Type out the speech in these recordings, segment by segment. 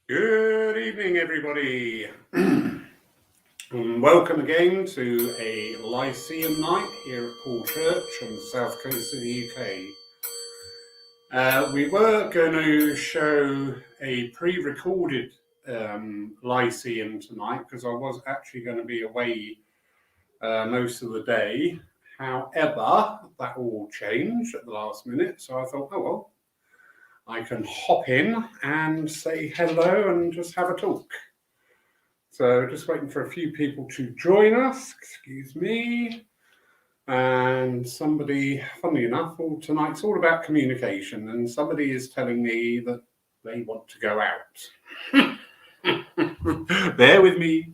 Good evening, everybody. And welcome again to a Lyceum night here at Paul Church on the south coast of the UK. We were going to show a pre-recorded Lyceum tonight because I was actually going to be away most of the day. However, that all changed at the last minute, so I thought, oh well, I can hop in and say hello and just have a talk. So just waiting for a few people to join us, excuse me. And somebody, funnily enough, tonight's all about communication, and somebody is telling me that they want to go out. Bear with me.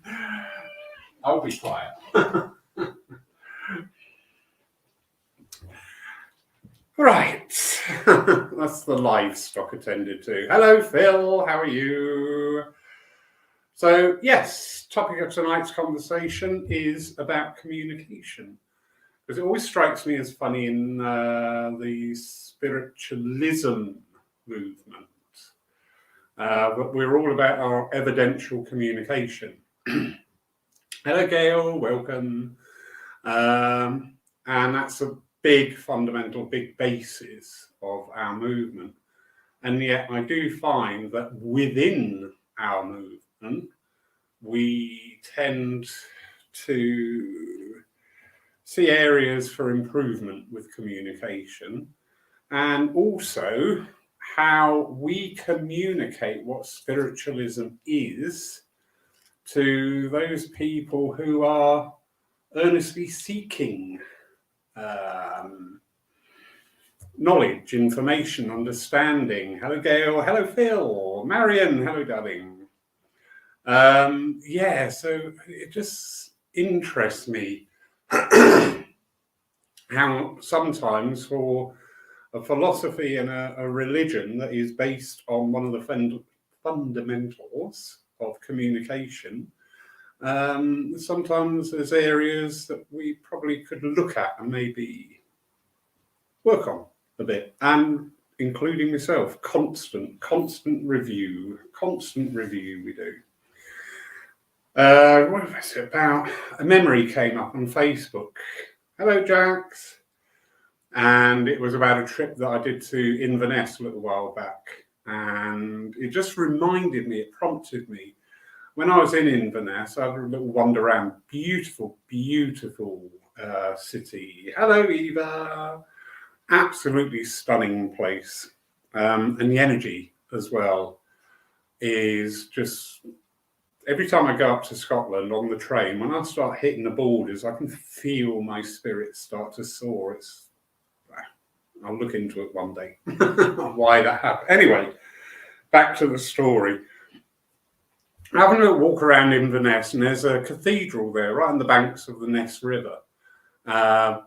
I'll be quiet. Right, that's the livestock attended to. Hello, Phil, how are you? So, yes, topic of tonight's conversation is about communication. Because it always strikes me as funny in the spiritualism movement. But we're all about our evidential communication. Hello, Gail, welcome. And that's a big fundamental, big basis of our movement. And yet I do find that within our movement, we tend to see areas for improvement with communication, and also how we communicate what spiritualism is to those people who are earnestly seeking knowledge, information, understanding. Hello, Gail. Hello, Phil. Marion. Hello, darling. Yeah, so it just interests me how sometimes for a philosophy and a religion that is based on one of the fundamentals of communication, sometimes there's areas that we probably could look at and maybe work on a bit, and including myself, constant review we do. What was it about? A memory came up on Facebook. Hello, Jax. And it was about a trip that I did to Inverness a little while back. And it just reminded me, it prompted me. When I was in Inverness, I had a little wander around. Beautiful, beautiful city. Hello, Eva. Absolutely stunning place. And the energy as well is just... Every time I go up to Scotland on the train, when I start hitting the borders, I can feel my spirits start to soar. I'll look into it one day, why that happened. Anyway, back to the story. Having a walk around Inverness, and there's a cathedral there right on the banks of the Ness River.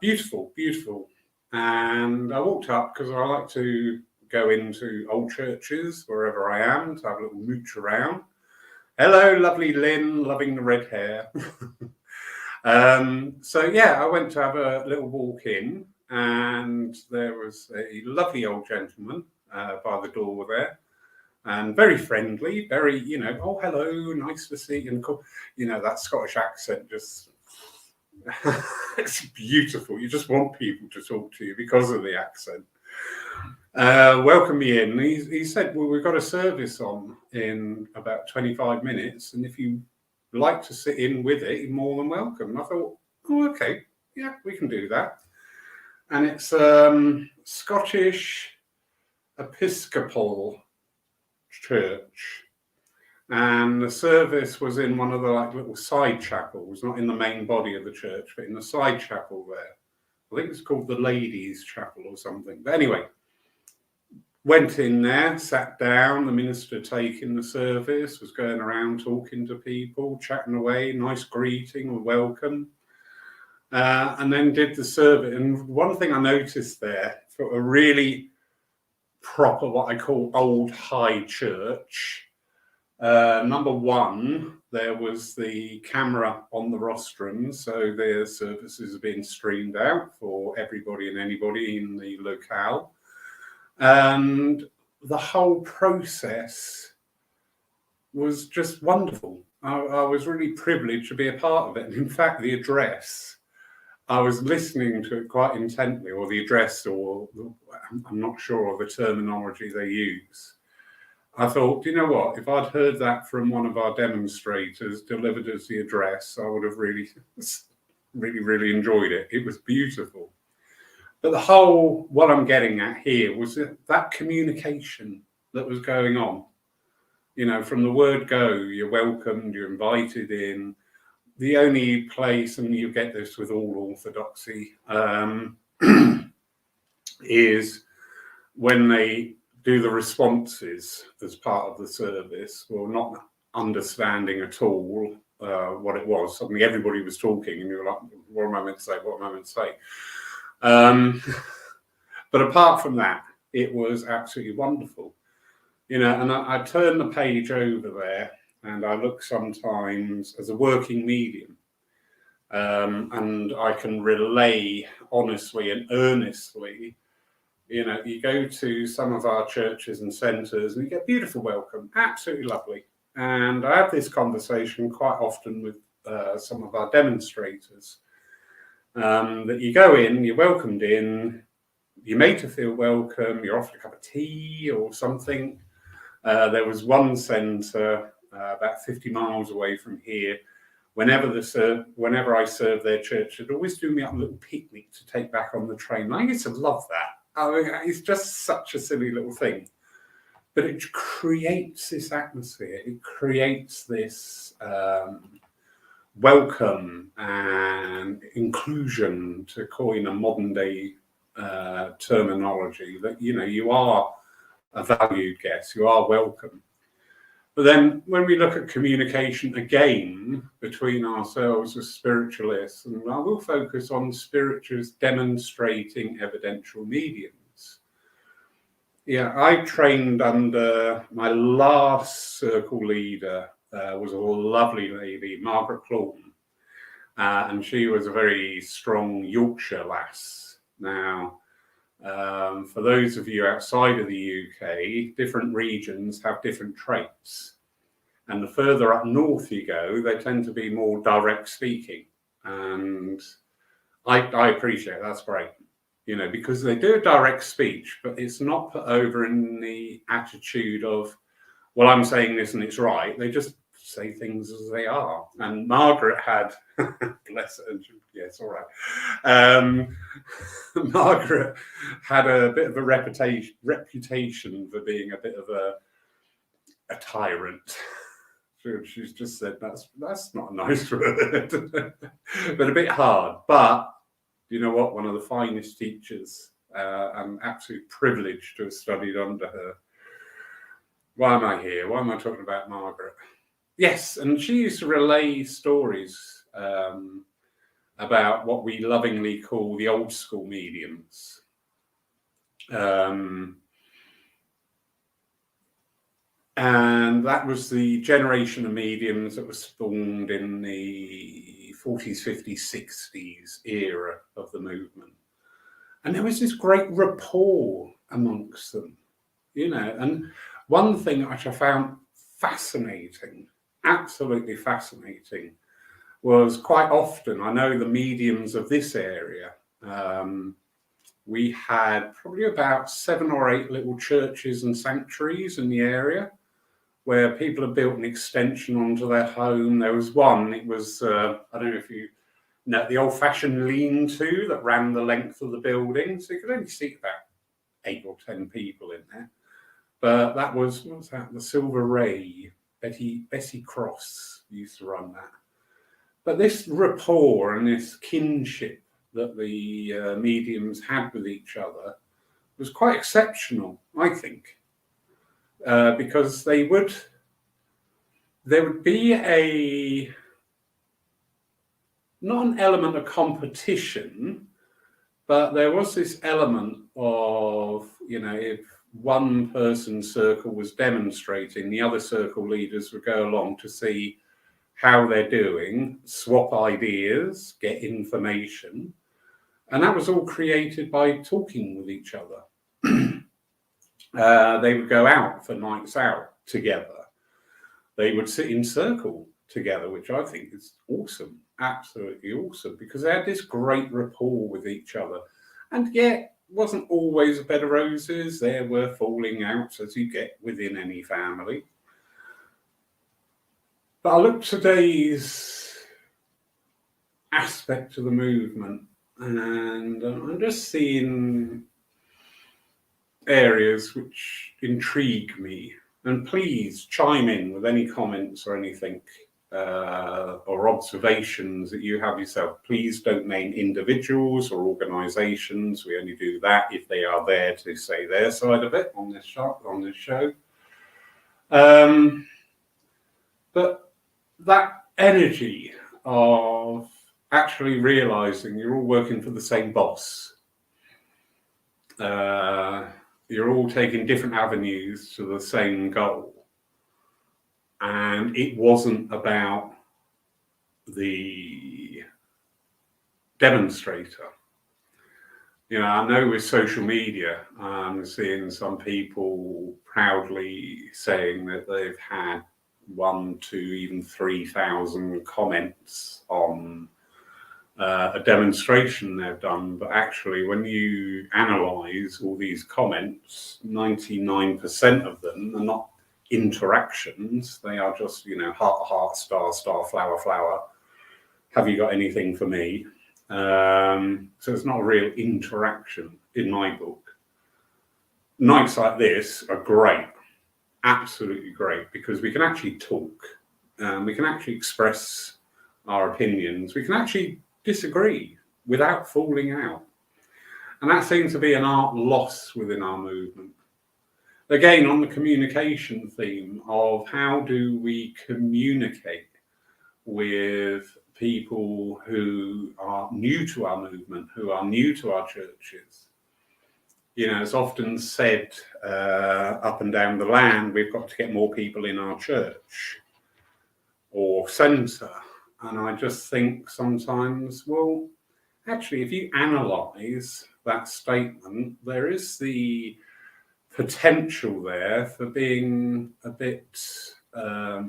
Beautiful, beautiful. And I walked up because I like to go into old churches wherever I am to have a little mooch around. Hello, lovely Lynn, loving the red hair. So yeah, I went to have a little walk in, and there was a lovely old gentleman by the door there, and very friendly, very, oh, hello, nice to see you. And that Scottish accent just, it's beautiful. You just want people to talk to you because of the accent. Welcome me in. He said, well, we've got a service on in about 25 minutes, and if you like to sit in with it, you're more than welcome. And I thought, oh, okay, yeah, we can do that. And it's Scottish Episcopal Church, and the service was in one of the little side chapels, not in the main body of the church, but in the side chapel there. I think it's called the Ladies' Chapel or something. But anyway, went in there, sat down, the minister taking the service, was going around talking to people, chatting away, nice greeting or welcome, and then did the service. And one thing I noticed there, for a really proper, what I call old high church, number one, there was the camera on the rostrum, so their services are being streamed out for everybody and anybody in the locale. And the whole process was just wonderful. I was really privileged to be a part of it. And in fact, the address, I was listening to it quite intently, or the address, or I'm not sure of the terminology they use. I thought, you know what, if I'd heard that from one of our demonstrators delivered as the address, I would have really, really enjoyed it. It was beautiful. But the whole, what I'm getting at here was that communication that was going on. You know, from the word go, you're welcomed, you're invited in. The only place, and you get this with all orthodoxy, is when they do the responses as part of the service, well, not understanding at all what it was. Suddenly everybody was talking and you were like, what am I meant to say? What am I meant to say? But apart from that, it was absolutely wonderful. You know, and I turn the page over there and I look sometimes as a working medium. And I can relay honestly and earnestly. You know, you go to some of our churches and centres and you get beautiful welcome, absolutely lovely. And I have this conversation quite often with some of our demonstrators, that you go in, you're welcomed in, you're made to feel welcome, you're offered a cup of tea or something. There was one centre about 50 miles away from here. Whenever I served their church, they'd always do me up a little picnic to take back on the train. I used to love that. I mean, it's just such a silly little thing. But it creates this atmosphere. It creates this welcome and inclusion, to coin a modern day terminology, that, you know, you are a valued guest, you are welcome. But then when we look at communication again between ourselves as spiritualists, and I will focus on spiritualists demonstrating evidential mediums. Yeah, I trained under my last circle leader, was a lovely lady, Margaret Clawton, and she was a very strong Yorkshire lass. Now, for those of you outside of the UK, different regions have different traits. And the further up north you go, they tend to be more direct speaking. And I appreciate that's great, you know, because they do a direct speech, but it's not put over in the attitude of, well, I'm saying this and it's right. They just say things as they are. And Margaret had, bless her, yes, all right. Margaret had a bit of a reputation for being a bit of a tyrant. She's just said that's not a nice word, but a bit hard. But you know what? One of the finest teachers. I'm absolutely privileged to have studied under her. Why am I here? Why am I talking about Margaret? Yes, and she used to relay stories about what we lovingly call the old school mediums. And that was the generation of mediums that was formed in the 40s, 50s, 60s era of the movement. And there was this great rapport amongst them, you know. And one thing which I found fascinating, absolutely fascinating, was quite often, I know the mediums of this area, we had probably about 7 or 8 little churches and sanctuaries in the area where people had built an extension onto their home. There was one, it was, I don't know if you know, the old-fashioned lean-to that ran the length of the building. So you could only seat about 8 or 10 people in there. But that was, what was that? The Silver Ray. Bessie Cross used to run that. But this rapport and this kinship that the mediums had with each other was quite exceptional, I think. Because there would be not an element of competition, but there was this element of, you know, if one person's circle was demonstrating, the other circle leaders would go along to see how they're doing, swap ideas, get information. And that was all created by talking with each other. They would go out for nights out together. they would sit in circle together, which I think is awesome, absolutely awesome, because they had this great rapport with each other. And yet, wasn't always a bed of roses. There were falling outs, as you get within any family. But I look at today's aspect of the movement, and I'm just seeing areas which intrigue me. And please chime in with any comments or anything or observations that you have yourself. Please don't name individuals or organisations. We only do that if they are there to say their side of it on this show. But that energy of actually realising you're all working for the same boss. You're all taking different avenues to the same goal. And it wasn't about the demonstrator. You know, I know with social media, I'm seeing some people proudly saying that they've had 1,000 to even 3,000 comments on a demonstration they've done. But actually, when you analyse all these comments, 99% of them are not interactions. They are just, you know, heart, star, flower, flower. Have you got anything for me? So it's not a real interaction in my book. Nights like this are great, absolutely great, because we can actually talk, we can actually express our opinions, we can actually disagree without falling out. And that seems to be an art lost within our movement. Again, on the communication theme of how do we communicate with people who are new to our movement, who are new to our churches. You know, it's often said up and down the land, we've got to get more people in our church or centre. And I just think sometimes, well, actually, if you analyse that statement, there is the potential there for being a bit, I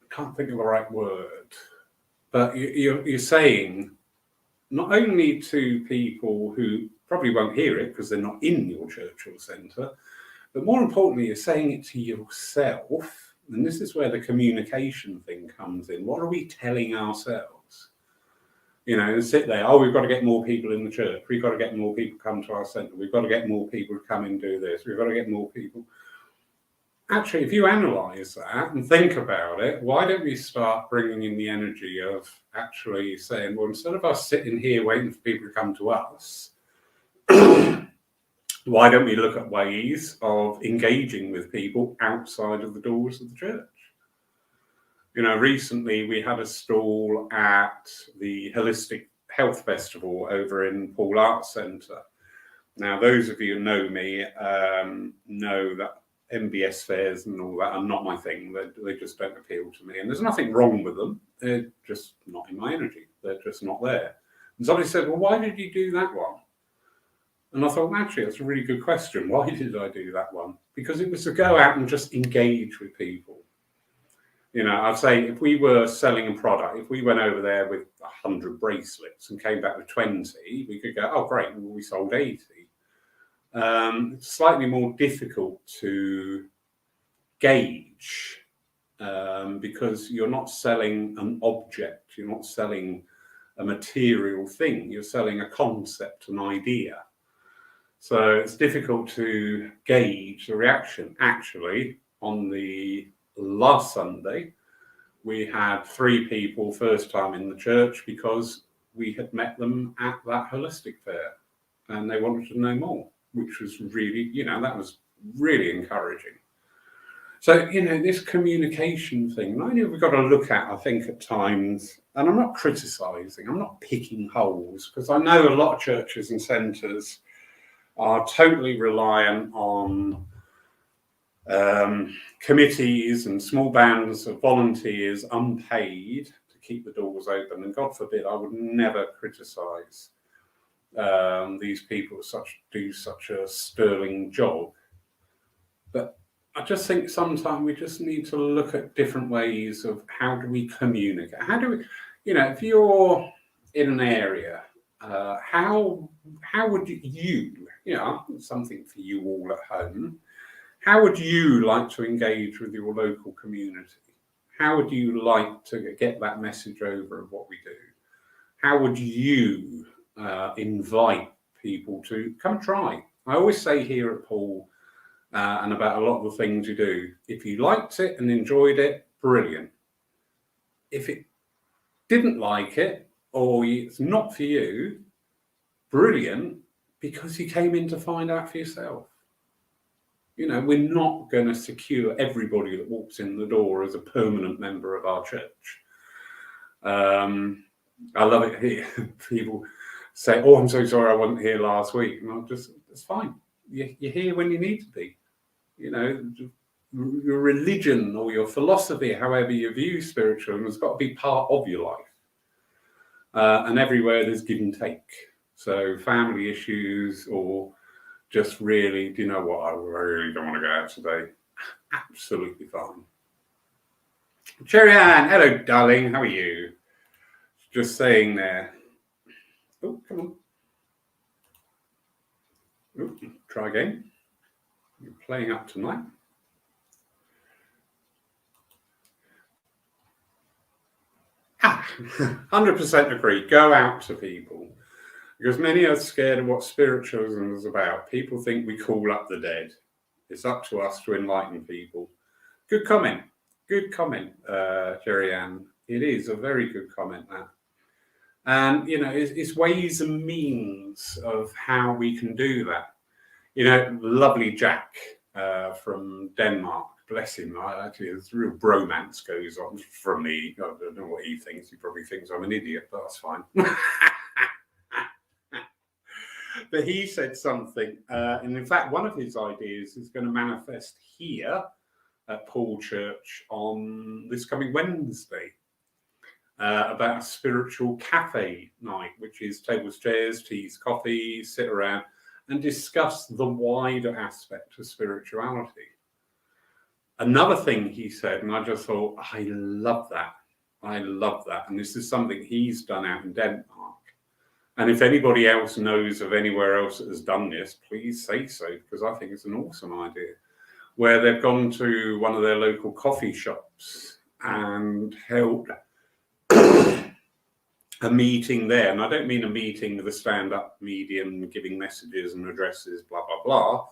can't think of the right word, but you're saying not only to people who probably won't hear it because they're not in your church or centre, but more importantly, you're saying it to yourself. And this is where the communication thing comes in. What are we telling ourselves? You know, sit there, oh, we've got to get more people in the church. We've got to get more people to come to our centre. We've got to get more people to come and do this. We've got to get more people. Actually, if you analyse that and think about it, why don't we start bringing in the energy of actually saying, well, instead of us sitting here waiting for people to come to us, why don't we look at ways of engaging with people outside of the doors of the church? You know, recently we had a stall at the Holistic Health Festival over in Paul Arts Centre. Now, those of you who know me know that MBS fairs and all that are not my thing. They just don't appeal to me. And there's nothing wrong with them. They're just not in my energy. They're just not there. And somebody said, well, why did you do that one? And I thought, well, actually, that's a really good question. Why did I do that one? Because it was to go out and just engage with people. You know, I'd say if we were selling a product, if we went over there with 100 bracelets and came back with 20, we could go, oh, great, well, we sold 80. It's slightly more difficult to gauge because you're not selling an object, you're not selling a material thing, you're selling a concept, an idea. So it's difficult to gauge the reaction. Actually, on the last Sunday, we had 3 people first time in the church because we had met them at that holistic fair and they wanted to know more, which was really, you know, that was really encouraging. So, you know, this communication thing, not only have we got to look at, I think at times, and I'm not criticising, I'm not picking holes, because I know a lot of churches and centres are totally reliant on committees and small bands of volunteers, unpaid, to keep the doors open. And God forbid, I would never criticise these people do such a sterling job. But I just think sometimes we just need to look at different ways of how do we communicate. How do we, if you're in an area, how would something for you all at home, how would you like to engage with your local community? How would you like to get that message over of what we do? How would you invite people to come try? I always say here at Paul, and about a lot of the things you do, if you liked it and enjoyed it, brilliant. If it didn't like it, or it's not for you, brilliant, because you came in to find out for yourself. We're not going to secure everybody that walks in the door as a permanent member of our church. I love it here. People say, "Oh, I'm so sorry I wasn't here last week." And it's fine. You're here when you need to be. Your religion or your philosophy, however you view spiritualism, has got to be part of your life. And everywhere there's give and take. So family issues or just really, do you know what, I really don't want to go out today. Absolutely fine. Cherry Ann, hello darling, how are you? Just saying there. Oh, come on. Oh, try again. You're playing up tonight. Ah, 100% agree. Go out to people. Because many are scared of what spiritualism is about. People think we call up the dead. It's up to us to enlighten people. Good comment. Good comment, Jerry Ann. It is a very good comment, that. And, it's ways and means of how we can do that. Lovely Jack from Denmark, bless him. Actually, there's real bromance goes on from me. I don't know what he thinks. He probably thinks I'm an idiot, but that's fine. But he said something, and in fact, one of his ideas is going to manifest here at Paul Church on this coming Wednesday about a spiritual cafe night, which is tables, chairs, teas, coffee, sit around and discuss the wider aspect of spirituality. Another thing he said, and I just thought, I love that. And this is something he's done out in Denmark. And if anybody else knows of anywhere else that has done this, please say so, because I think it's an awesome idea. Where they've gone to one of their local coffee shops and held a meeting there. And I don't mean a meeting with a stand-up medium giving messages and addresses, blah, blah, blah.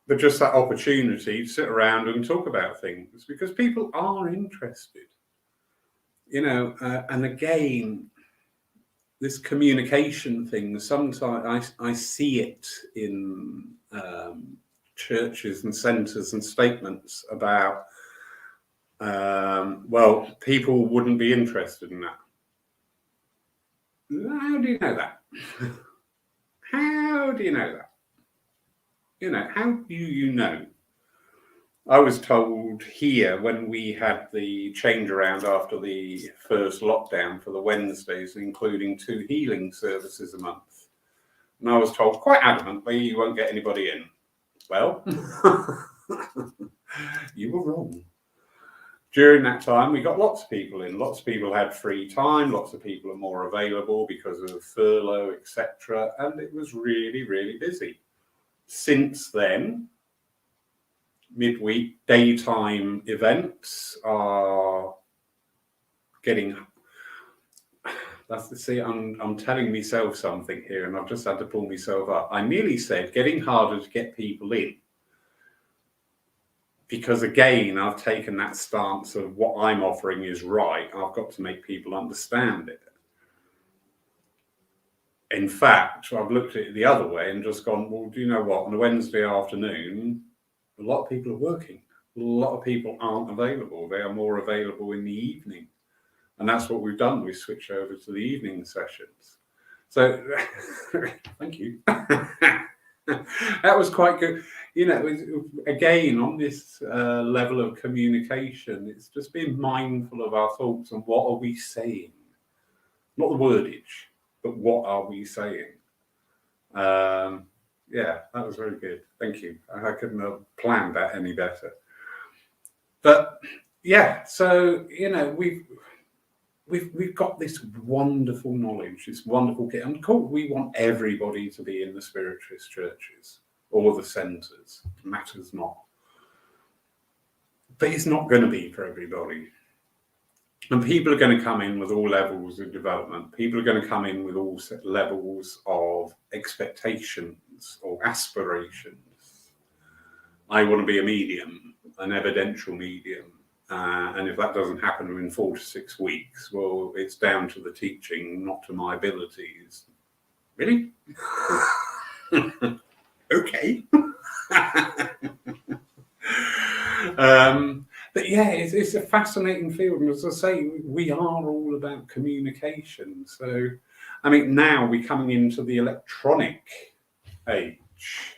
But just that opportunity to sit around and talk about things, because people are interested. And again, this communication thing, sometimes I see it in churches and centres and statements about, people wouldn't be interested in that. How do you know that? How do you know that? How do you know? I was told here when we had the change around after the first lockdown for the Wednesdays, including 2 healing services a month. And I was told quite adamantly, you won't get anybody in. Well, you were wrong. During that time, we got lots of people in. Lots of people had free time. Lots of people are more available because of furlough, etc. And it was really, really busy. Since then, midweek daytime events are getting. I'm telling myself something here, and I've just had to pull myself up. I nearly said getting harder to get people in, because again, I've taken that stance of what I'm offering is right. I've got to make people understand it. In fact, I've looked at it the other way and just gone, well, do you know what? On a Wednesday afternoon, a lot of people are working. A lot of people aren't available. They are more available in the evening. And that's what we've done. We switched over to the evening sessions. So, thank you. That was quite good. Again, on this level of communication, it's just being mindful of our thoughts and what are we saying? Not the wordage, but what are we saying? Yeah, that was very good. Thank you. I couldn't have planned that any better. But yeah, so we've got this wonderful knowledge, this wonderful kit. And of course, we want everybody to be in the spiritualist churches or the centres. Matters not. But it's not going to be for everybody. And people are going to come in with all levels of development. People are going to come in with all levels of expectations or aspirations. I want to be a medium, an evidential medium. And if that doesn't happen within 4 to 6 weeks, well, it's down to the teaching, not to my abilities. Really? Okay. But yeah, it's a fascinating field. And as I say, we are all about communication. So, I mean, now we're coming into the electronic age.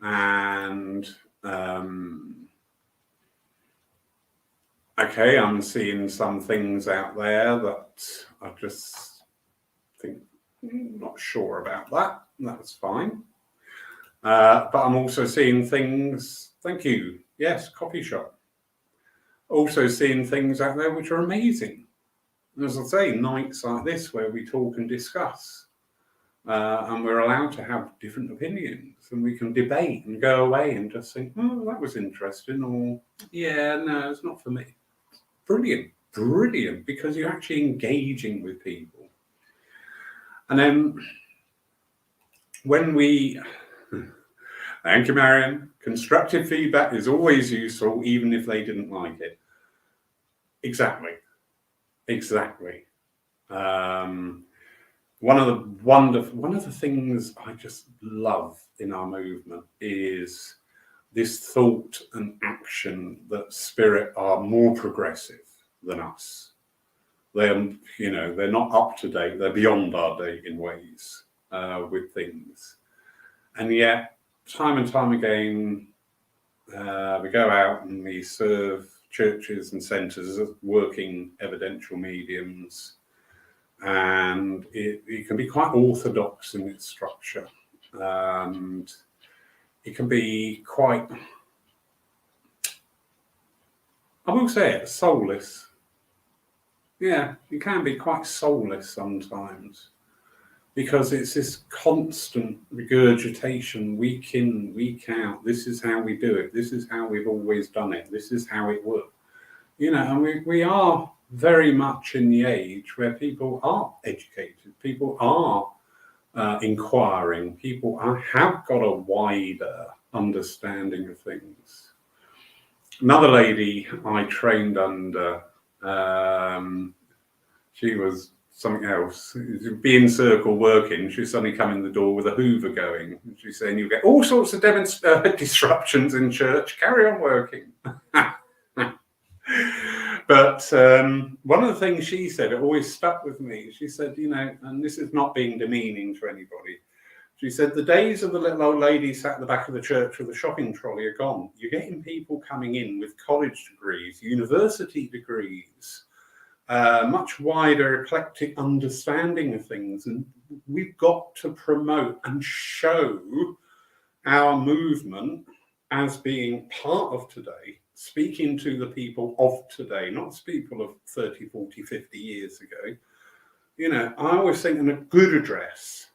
And okay, I'm seeing some things out there that I just think, not sure about that. That's fine. But I'm also seeing things, thank you, yes, coffee shop. Also seeing things out there which are amazing. And as I say, nights like this where we talk and discuss. And we're allowed to have different opinions, and we can debate and go away and just think, oh, that was interesting, or yeah, no, it's not for me. Brilliant, because you're actually engaging with people. And then when we, thank you, Marion, constructive feedback is always useful, even if they didn't like it. Exactly. One of the things I just love in our movement is this thought and action that Spirit are more progressive than us. They're not up to date. They're beyond our date in ways with things, and yet time and time again we go out and we serve churches and centres as working evidential mediums. And it can be quite orthodox in its structure, and it can be quite, I will say it, soulless. Yeah, it can be quite soulless sometimes, because it's this constant regurgitation, week in, week out. This is how we do it. This is how we've always done it. This is how it works. And we are very much in the age where people are educated, people are inquiring, people have got a wider understanding of things. Another lady I trained under, she was something else. Be in circle working, she suddenly come in the door with a Hoover going. She's saying, you get all sorts of disruptions in church, carry on working. But one of the things she said, it always stuck with me. She said, and this is not being demeaning to anybody. She said, the days of the little old lady sat at the back of the church with a shopping trolley are gone. You're getting people coming in with college degrees, university degrees, much wider eclectic understanding of things. And we've got to promote and show our movement as being part of today, speaking to the people of today, not people of 30, 40, 50 years ago. I always think a good address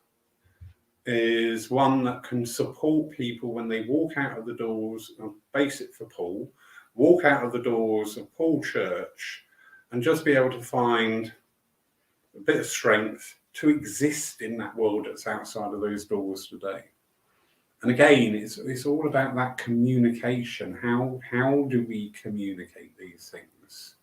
is one that can support people when they walk out of the doors of Basic for Paul, walk out of the doors of Paul Church, and just be able to find a bit of strength to exist in that world that's outside of those doors today. And again, it's all about that communication. How do we communicate these things?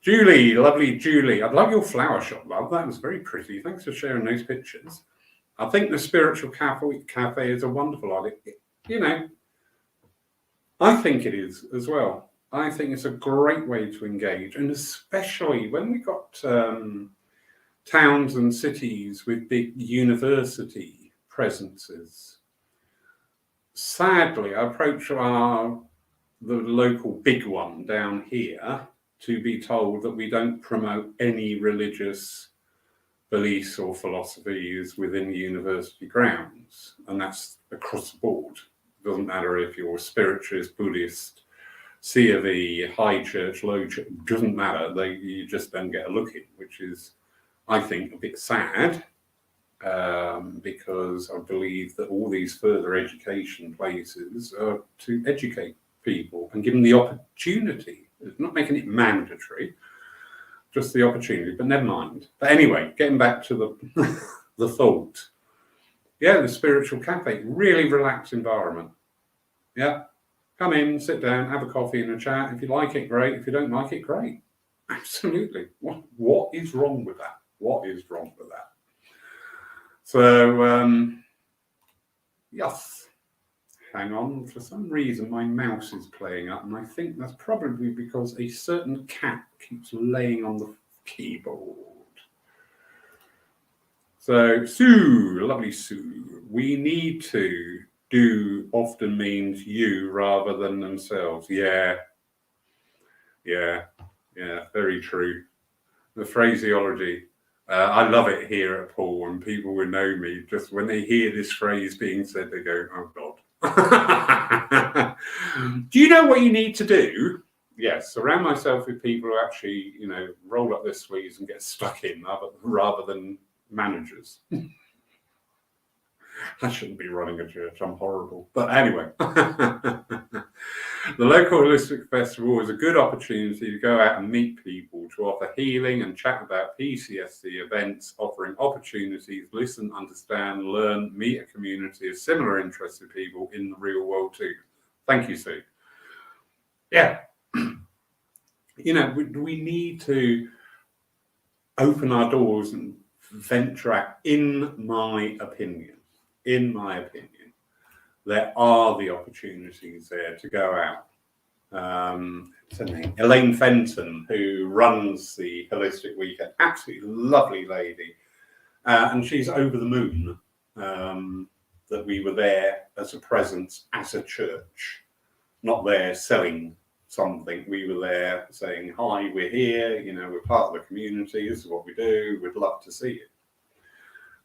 Julie, lovely Julie. I'd love your flower shop, love. That was very pretty. Thanks for sharing those pictures. I think the Spiritual Cafe is a wonderful idea. I think it is as well. I think it's a great way to engage, and especially when we've got towns and cities with big university presences. Sadly, I approached the local big one down here to be told that we don't promote any religious beliefs or philosophies within the university grounds, and that's across the board. It doesn't matter if you're a spiritualist, Buddhist, C of E, high church, low church, doesn't matter. You just don't get a look in, which is, I think, a bit sad, because I believe that all these further education places are to educate people and give them the opportunity. It's not making it mandatory, just the opportunity, but never mind. But anyway, getting back to the the thought. Yeah, the spiritual cafe, really relaxed environment. Yeah, come in, sit down, have a coffee and a chat. If you like it, great. If you don't like it, great. Absolutely. What is wrong with that? What is wrong with that? So, yes. Hang on, for some reason my mouse is playing up, and I think that's probably because a certain cat keeps laying on the keyboard. So, Sue, lovely Sue, we need to do often means you rather than themselves. Yeah, very true. The phraseology. I love it here at Paul, and people will know me just when they hear this phrase being said, they go, oh God. Do you know what you need to do? Yes, surround myself with people who actually, roll up their sleeves and get stuck in rather than managers. I shouldn't be running a church, I'm horrible. But anyway, the local holistic festival is a good opportunity to go out and meet people, to offer healing and chat about PCSC events, offering opportunities, listen, understand, learn, meet a community of similar interested people in the real world too. Thank you, Sue. Yeah. We need to open our doors and venture out, in my opinion. There are the opportunities there to go out. What's her name? Elaine Fenton, who runs the Holistic Weekend, absolutely lovely lady. And she's over the moon that we were there as a presence, as a church, not there selling something. We were there saying, hi, we're here, we're part of the community, this is what we do, we'd love to see you.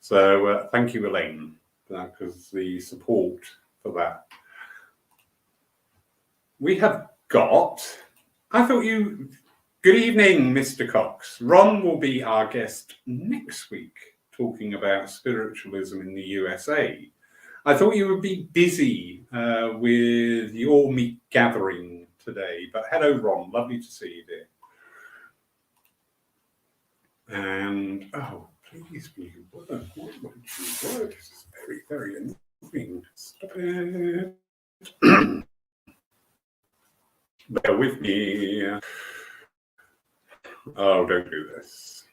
So thank you, Elaine, because the support for that. We have got, good evening, Mr. Cox. Ron will be our guest next week, talking about spiritualism in the USA. I thought you would be busy with your meet gathering today, but hello, Ron, lovely to see you, dear. And, please be work. What would you work? This is very, very annoying. Stop it. Bear with me. Oh, don't do this.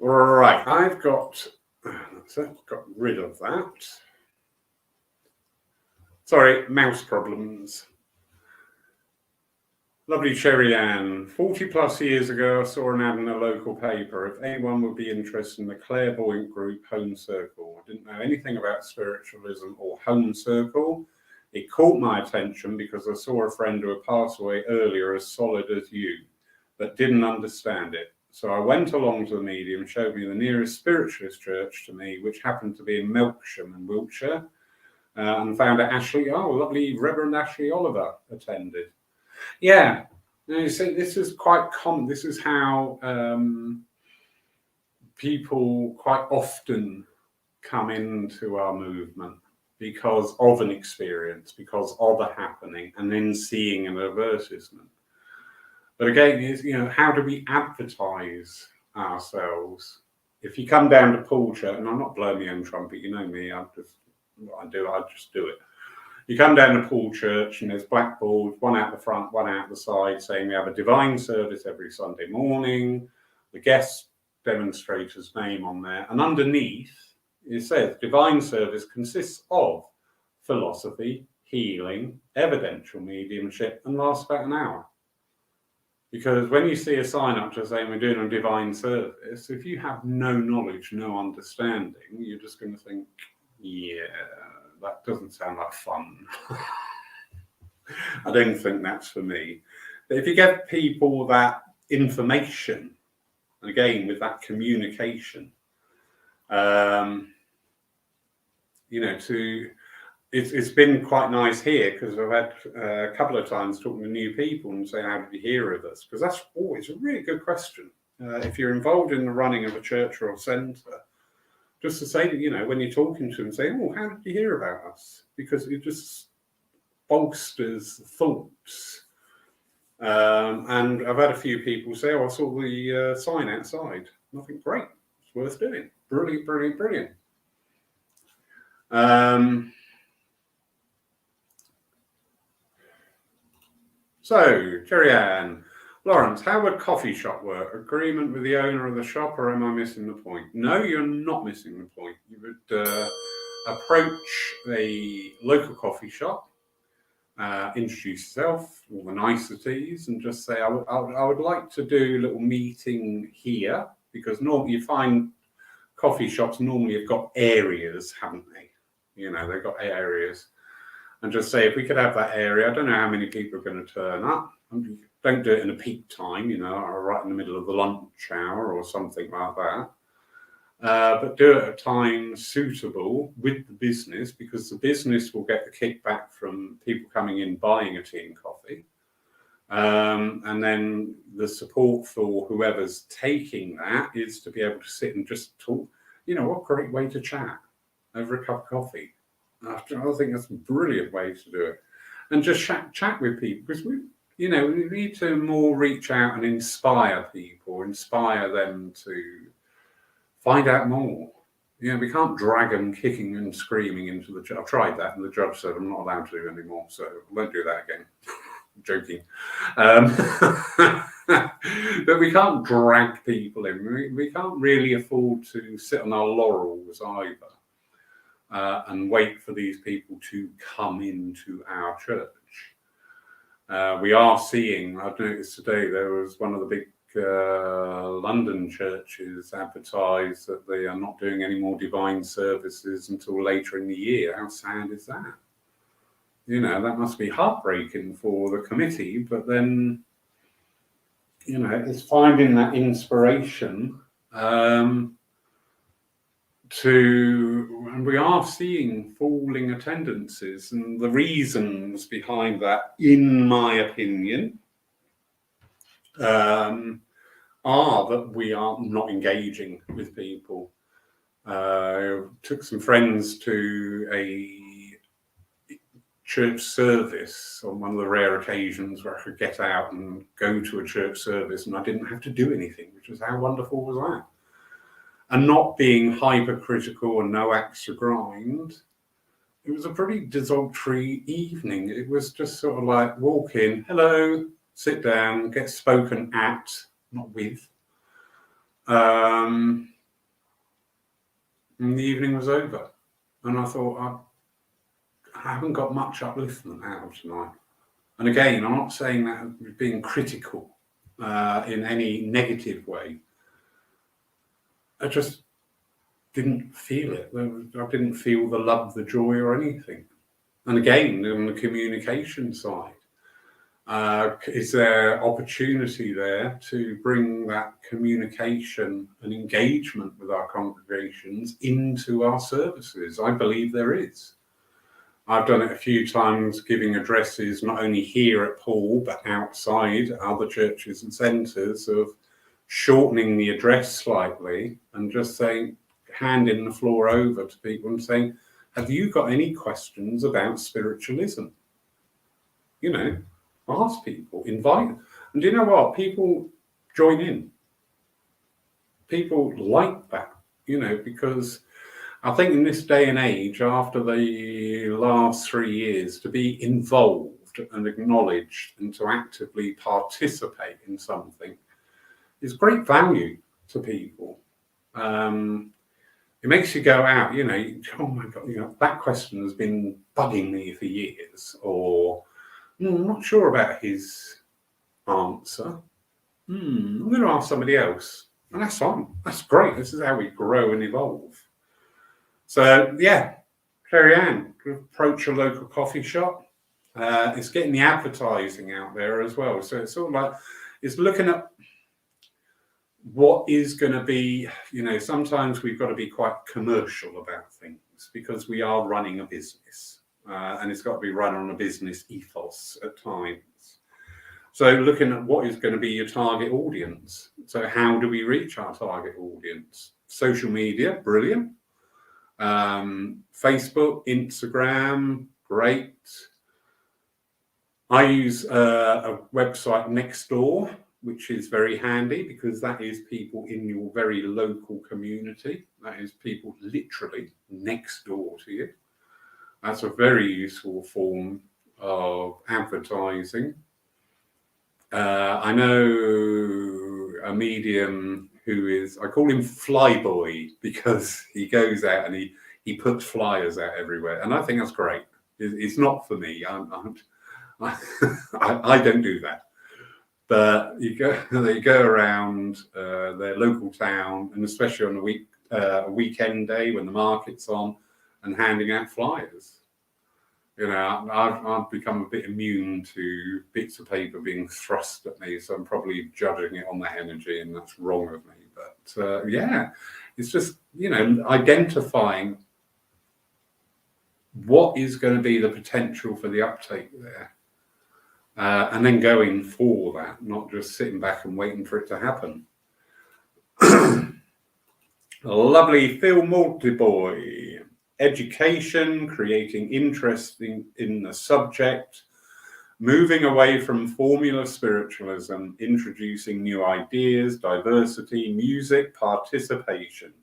Right, I've got rid of that. Sorry, mouse problems. Lovely Sherry Ann. 40 plus years ago, I saw an ad in a local paper. If anyone would be interested in the clairvoyant group Home Circle. I didn't know anything about spiritualism or Home Circle. It caught my attention because I saw a friend who had passed away earlier as solid as you, but didn't understand it. So I went along to the medium, showed me the nearest spiritualist church to me, which happened to be in Melksham in Wiltshire, and found out lovely Reverend Ashley Oliver attended. Yeah, you see, this is quite common. This is how people quite often come into our movement, because of an experience, because of a happening, and then seeing an advertisement. But again, how do we advertise ourselves? If you come down to Paul Church, and I'm not blowing my own trumpet, you know me, I just do it. You come down to Paul Church and there's blackboards, one out the front, one out the side, saying we have a divine service every Sunday morning, the guest demonstrator's name on there, and underneath it says divine service consists of philosophy, healing, evidential mediumship, and lasts about an hour. Because when you see a sign up to saying we're doing a divine service, if you have no knowledge, no understanding, you're just going to think, yeah, that doesn't sound like fun. I don't think that's for me. But if you get people that information, And again, with that communication, it's been quite nice here because I've had a couple of times talking to new people and saying, how did you hear of us? Because that's always a really good question. If you're involved in the running of a church or a centre, just to say that, when you're talking to them, say, oh, how did you hear about us? Because it just bolsters thoughts. And I've had a few people say, oh, I saw the sign outside. And I think, great, it's worth doing. Brilliant, brilliant, brilliant. So, Jerry Ann, Lawrence, how would coffee shop work? Agreement with the owner of the shop, or am I missing the point? No, you're not missing the point. You would approach a local coffee shop, introduce yourself, all the niceties, and just say, I would like to do a little meeting here, because normally you find coffee shops normally have got areas, haven't they? They've got areas. And just say, if we could have that area, I don't know how many people are going to turn up. Don't do it in a peak time, or right in the middle of the lunch hour or something like that. But do it at a time suitable with the business, because the business will get the kickback from people coming in buying a tea and coffee. And then the support for whoever's taking that is to be able to sit and just talk. What great way to chat over a cup of coffee. I think that's a brilliant way to do it. And just chat with people, because we need to more reach out and inspire people, inspire them to find out more. We can't drag them kicking and screaming into the job. I've tried that, and the judge said I'm not allowed to do anymore, so I won't do that again. I'm joking. But we can't drag people in. We can't really afford to sit on our laurels either. And wait for these people to come into our church. We are seeing, I've noticed today, there was one of the big London churches advertised that they are not doing any more divine services until later in the year. How sad is that? That must be heartbreaking for the committee, but then, it's finding that inspiration and we are seeing falling attendances, and the reasons behind that, in my opinion, are that we are not engaging with people. Took some friends to a church service on one of the rare occasions where I could get out and go to a church service and I didn't have to do anything, which was how wonderful was that? And not being hypercritical and no axe to grind, it was a pretty desultory evening. It was just sort of like walk in, hello, sit down, get spoken at, not with. And the evening was over. And I thought, I haven't got much upliftment out of tonight. And again, I'm not saying that being critical in any negative way. I just didn't feel it. I didn't feel the love, the joy, or anything. And again, on the communication side, is there opportunity there to bring that communication and engagement with our congregations into our services? I believe there is. I've done it a few times, giving addresses not only here at Paul, but outside other churches and centres, of shortening the address slightly and just saying, handing the floor over to people and saying, have you got any questions about spiritualism? Ask people, invite them. And do you know what? People join in. People like that, because I think in this day and age, after the last 3 years, to be involved and acknowledged and to actively participate in something is great value to people. It makes you go out, oh my God, that question has been bugging me for years, or I'm not sure about his answer. I'm going to ask somebody else. And that's fine. That's great. This is how we grow and evolve. So, yeah, Carrie Ann, approach a local coffee shop. It's getting the advertising out there as well. So it's sort of like, it's looking at what is going to be, sometimes we've got to be quite commercial about things because we are running a business, and it's got to be run on a business ethos at times. So looking at what is going to be your target audience. So how do we reach our target audience? Social media, brilliant. Facebook, Instagram, great. I use a website Nextdoor, which is very handy because that is people in your very local community. That is people literally next door to you. That's a very useful form of advertising. I know a medium who is, I call him Flyboy because he goes out and he puts flyers out everywhere. And I think that's great. It's not for me. I don't do that. But they go around their local town, and especially on a weekend day when the market's on, and handing out flyers. I've become a bit immune to bits of paper being thrust at me, so I'm probably judging it on that energy, and that's wrong of me. But it's just identifying what is going to be the potential for the uptake there. And then going for that, not just sitting back and waiting for it to happen. Lovely Phil Maltboy. Education, creating interest in the subject, moving away from formula spiritualism, introducing new ideas, diversity, music, participation,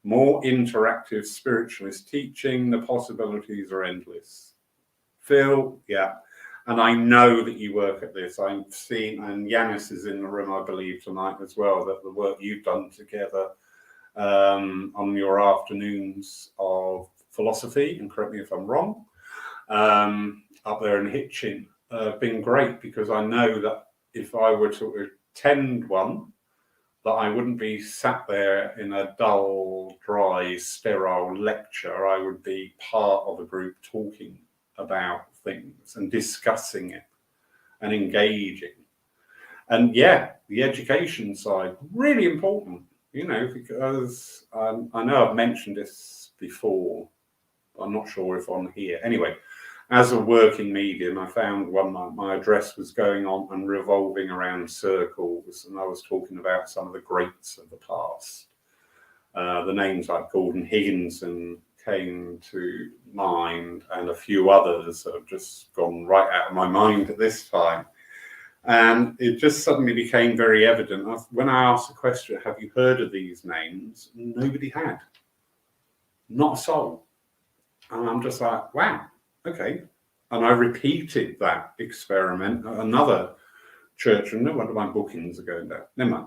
more interactive spiritualist teaching. The possibilities are endless. Phil, yeah. And I know that you work at this. I've seen, and Yanis is in the room, I believe, tonight as well, that the work you've done together on your afternoons of philosophy, and correct me if I'm wrong, up there in Hitchin, been great, because I know that if I were to attend one, that I wouldn't be sat there in a dull, dry, sterile lecture. I would be part of a group talking about things and discussing it and engaging. And yeah, the education side, really important, because I know I've mentioned this before. I'm not sure if on here. Anyway, as a working medium, I found my address was going on and revolving around circles, and I was talking about some of the greats of the past. The names like Gordon Higginson came to mind, and a few others that have just gone right out of my mind at this time. And it just suddenly became very evident. When I asked the question, have you heard of these names? Nobody had. Not a soul. And I'm just like, wow, okay. And I repeated that experiment at another church, and no wonder my bookings are going down. Never mind.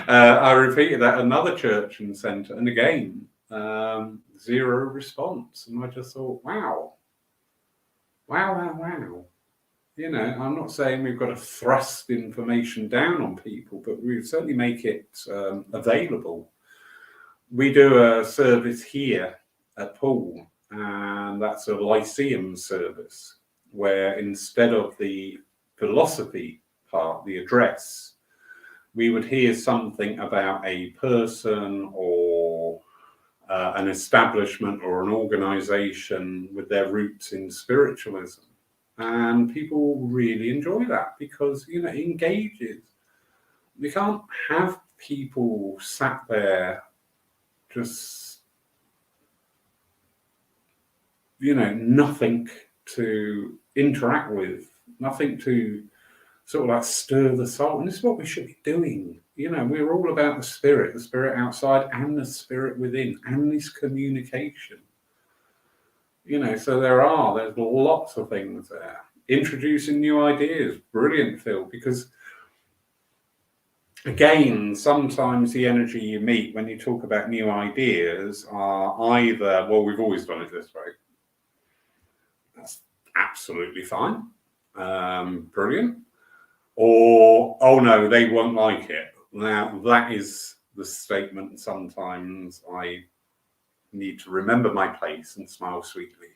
I repeated that at another church and centre, and again, zero response. And I just thought, wow. I'm not saying we've got to thrust information down on people, but we certainly make it available. We do a service here at Poole, and that's a Lyceum service, where instead of the philosophy part, the address, we would hear something about a person or an establishment or an organization with their roots in spiritualism. And people really enjoy that because, it engages. We can't have people sat there just, nothing to interact with, nothing to sort of like stir the soul. And this is what we should be doing. We're all about the spirit outside and the spirit within, and this communication. So there's lots of things there. Introducing new ideas, brilliant, Phil, because again, sometimes the energy you meet when you talk about new ideas are either, well, we've always done it this way. That's absolutely fine. Brilliant. Or, oh no, they won't like it. Now, that is the statement sometimes I need to remember my place and smile sweetly.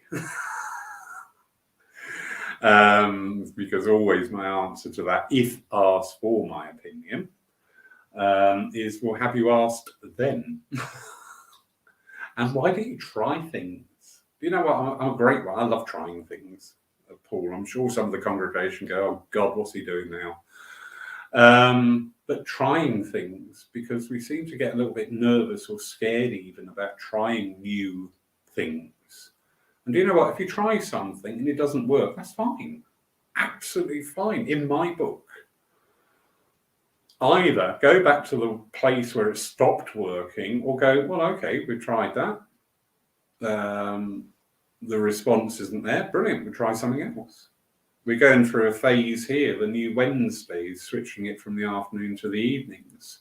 Because always my answer to that, if asked for my opinion, is, well, have you asked them? And why don't you try things? You know what? I'm a great one. I love trying things, Paul. I'm sure some of the congregation go, oh, God, what's he doing now? But trying things, because we seem to get a little bit nervous or scared even about trying new things. And do you know what? If you try something and it doesn't work, that's fine. Absolutely fine. In my book, either go back to the place where it stopped working or go, well, okay, we tried that. The response isn't there. Brilliant. We'll try something else. We're going through a phase here, the new Wednesdays, switching it from the afternoon to the evenings.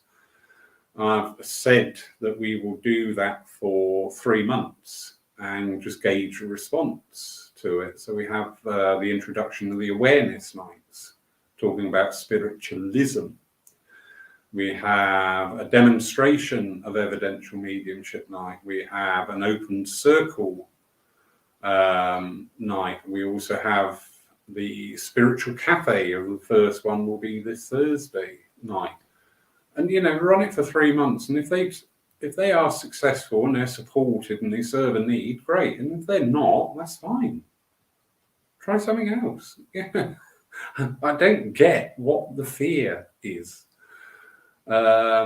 I've said that we will do that for 3 months and just gauge a response to it. So we have the introduction of the awareness nights, talking about spiritualism. We have a demonstration of evidential mediumship night. We have an open circle night. We also have the spiritual cafe. The first one will be this Thursday night. And, you know, run it for 3 months. And if they are successful and they're supported and they serve a need, great. And if they're not, that's fine. Try something else. Yeah. I don't get what the fear is. I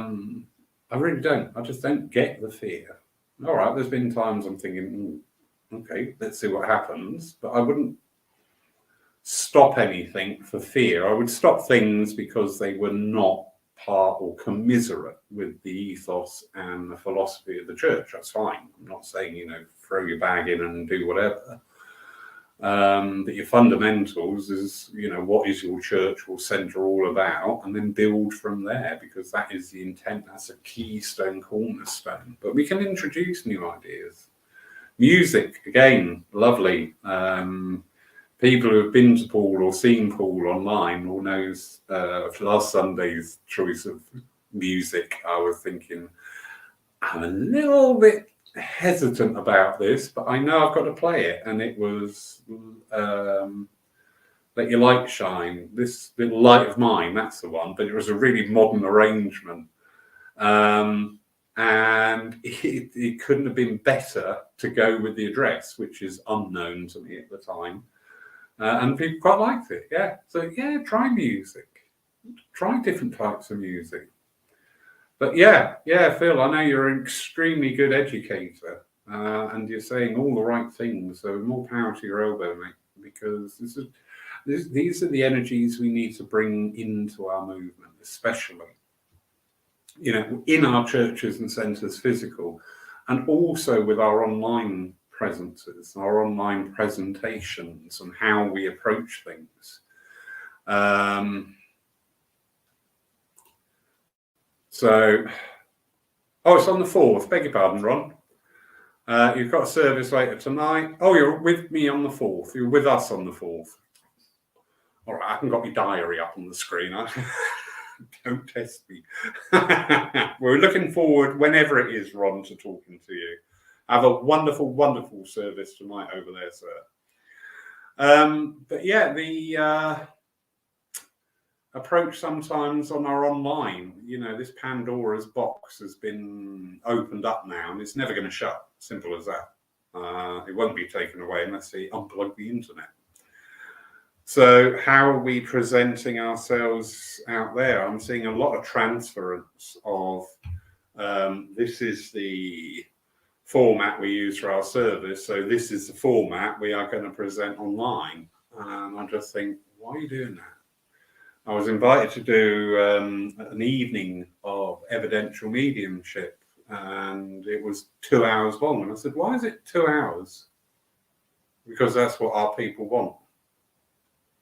really don't. I just don't get the fear. All right, there's been times I'm thinking, okay, let's see what happens. But I wouldn't stop anything for fear. I would stop things because they were not part or commiserate with the ethos and the philosophy of the church. That's fine. I'm not saying, you know, throw your bag in and do whatever. But your fundamentals is, you know, what is your church will centre all about, and then build from there, because that is the intent. That's a keystone, cornerstone. But we can introduce new ideas. Music, again, lovely. People who have been to Paul or seen Paul online will know last Sunday's choice of music. I was thinking, I'm a little bit hesitant about this, but I know I've got to play it. And it was Let Your Light Shine, this little light of mine, that's the one. But it was a really modern arrangement. And it couldn't have been better to go with the address, which is unknown to me at the time. And people quite liked it, yeah. So, yeah, try music. Try different types of music. But, yeah, Phil, I know you're an extremely good educator. And you're saying all the right things. So more power to your elbow, mate. Because these are the energies we need to bring into our movement, especially, you know, in our churches and centres physical, and also with our online presences, our online presentations, and how we approach things. It's on the 4th. Beg your pardon, Ron. You've got a service later tonight. Oh, you're with me on the 4th. You're with us on the 4th. All right, I haven't got my diary up on the screen. Don't test me. We're looking forward, whenever it is, Ron, to talking to you. Have a wonderful, wonderful service tonight over there, sir. But yeah, the approach sometimes on our online, you know, this Pandora's box has been opened up now, and it's never going to shut. Simple as that. It won't be taken away unless they unplug the internet. So how are we presenting ourselves out there? I'm seeing a lot of transference of this is the format we use for our service, so this is the format we are going to present online. And I just think, why are you doing that? I was invited to do an evening of evidential mediumship, and it was 2 hours long. And I said, why is it 2 hours? Because that's what our people want.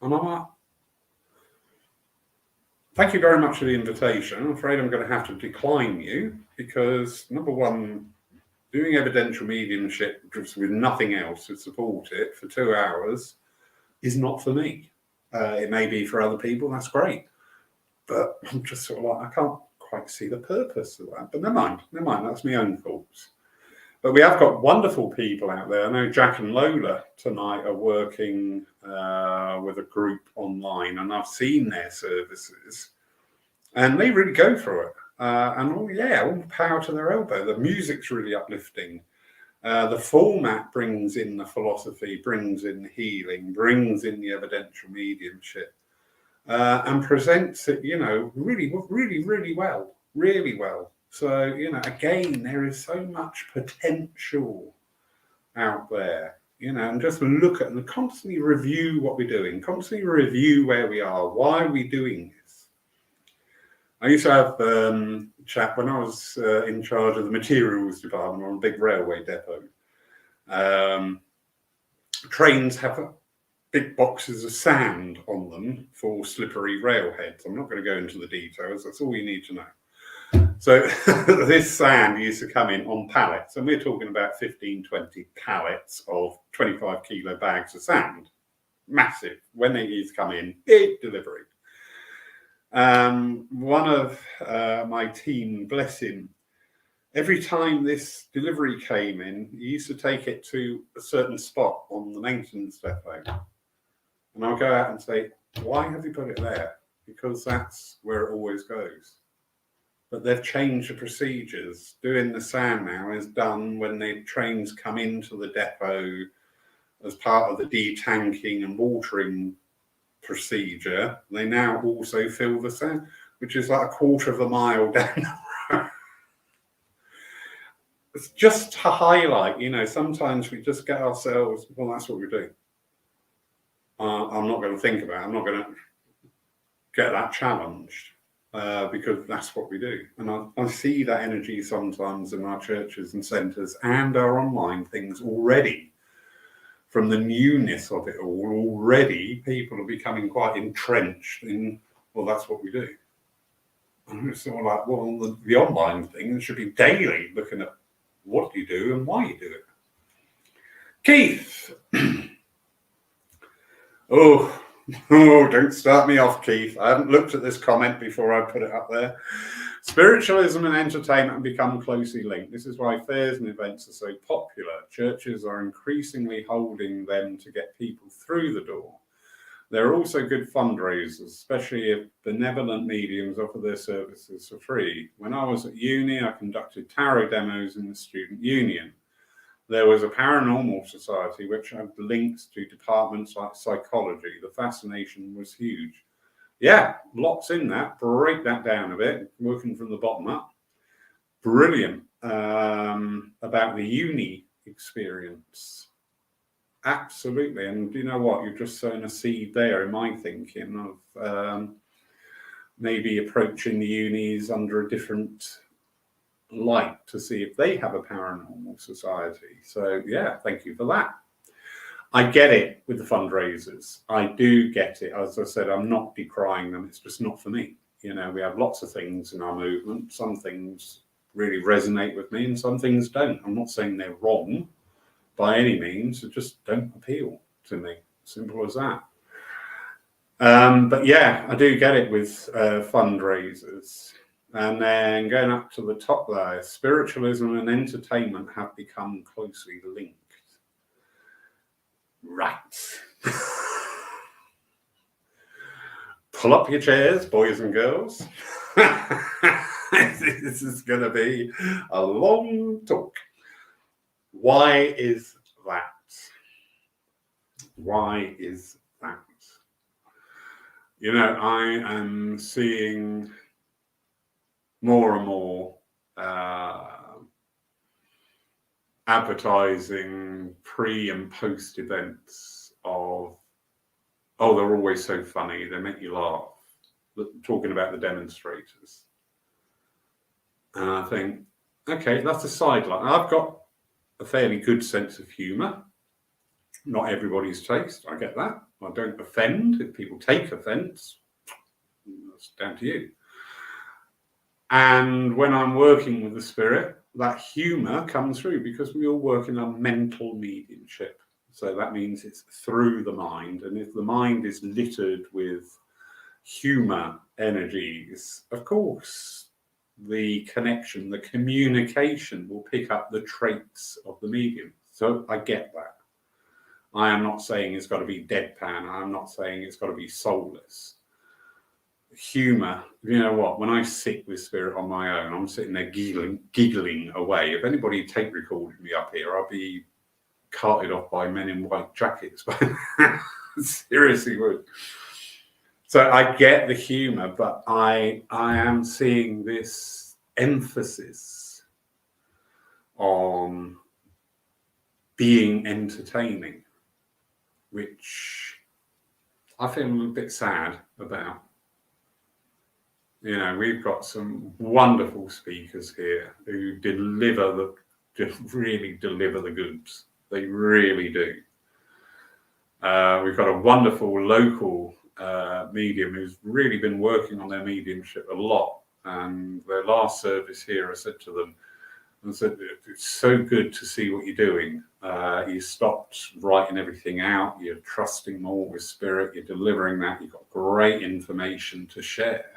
And I'm like, thank you very much for the invitation. I'm afraid I'm going to have to decline you, because number one, doing evidential mediumship with nothing else to support it for 2 hours is not for me. It may be for other people, that's great. But I'm just sort of like, I can't quite see the purpose of that. But never mind, that's my own thoughts. But we have got wonderful people out there. I know Jack and Lola tonight are working with a group online, and I've seen their services, and they really go for it. And all power to their elbow. The music's really uplifting. The format brings in the philosophy, brings in the healing, brings in the evidential mediumship, and presents it, really, really, really well, really well. So, again, there is so much potential out there, and just look at and constantly review what we're doing, constantly review where we are, why are we doing this. I used to have a chat when I was in charge of the materials department on a big railway depot. Trains have big boxes of sand on them for slippery railheads. I'm not going to go into the details, that's all you need to know. So this sand used to come in on pallets, and we're talking about 15, 20 pallets of 25 kilo bags of sand. Massive. When they used to come in, big delivery. One of my team, bless him, every time this delivery came in, he used to take it to a certain spot on the maintenance depot. And I'll go out and say, why have you put it there? Because that's where it always goes. But they've changed the procedures. Doing the sand now is done when the trains come into the depot as part of the detanking and watering procedure. They now also fill the sand, which is like a quarter of a mile down the road. It's just to highlight, sometimes we just get ourselves, well, that's what we're doing. I'm not going to think about it. I'm not going to get that challenged. Because that's what we do. And I see that energy sometimes in our churches and centres and our online things already. From the newness of it all, already people are becoming quite entrenched in, well, that's what we do. And it's sort of like, well, the online thing should be daily, looking at what you do and why you do it. Keith! Oh, don't start me off, Keith. I haven't looked at this comment before I put it up there. Spiritualism and entertainment have become closely linked. This is why fairs and events are so popular. Churches are increasingly holding them to get people through the door. They're also good fundraisers, especially if benevolent mediums offer their services for free. When I was at uni, I conducted tarot demos in the student union. There was a paranormal society which had links to departments like psychology. The fascination was huge. Yeah, lots in that. Break that down a bit, working from the bottom up. Brilliant about the uni experience. Absolutely. And you know what? You've just sown a seed there in my thinking of maybe approaching the unis under a different light to see if they have a paranormal society. So yeah, thank you for that. I get it with the fundraisers. I do get it. As I said, I'm not decrying them. It's just not for me. We have lots of things in our movement. Some things really resonate with me and some things don't. I'm not saying they're wrong by any means. They just don't appeal to me. Simple as that. But yeah, I do get it with fundraisers. And then going up to the top there, spiritualism and entertainment have become closely linked. Right. Pull up your chairs, boys and girls. This is going to be a long talk. Why is that? Why is that? I am seeing more and more advertising pre and post events of, oh, they're always so funny, they make you laugh, talking about the demonstrators. And I think, okay, that's a sideline. I've got a fairly good sense of humour. Not everybody's taste, I get that. I don't offend. If people take offence, that's down to you. And when I'm working with the spirit, that humour comes through because we all work in a mental mediumship. So that means it's through the mind. And if the mind is littered with humour energies, of course, the connection, the communication will pick up the traits of the medium. So I get that. I am not saying it's got to be deadpan. I'm not saying it's got to be soulless. Humour, you know what? When I sit with spirit on my own, I'm sitting there giggling away. If anybody tape recorded me up here, I'll be carted off by men in white jackets. Seriously would. So I get the humour, but I am seeing this emphasis on being entertaining, which I feel a little bit sad about. You know, we've got some wonderful speakers here who just really deliver the goods. They really do. We've got a wonderful local medium who's really been working on their mediumship a lot. And their last service here, I said to them, it's so good to see what you're doing. You stopped writing everything out. You're trusting more with spirit. You're delivering that. You've got great information to share.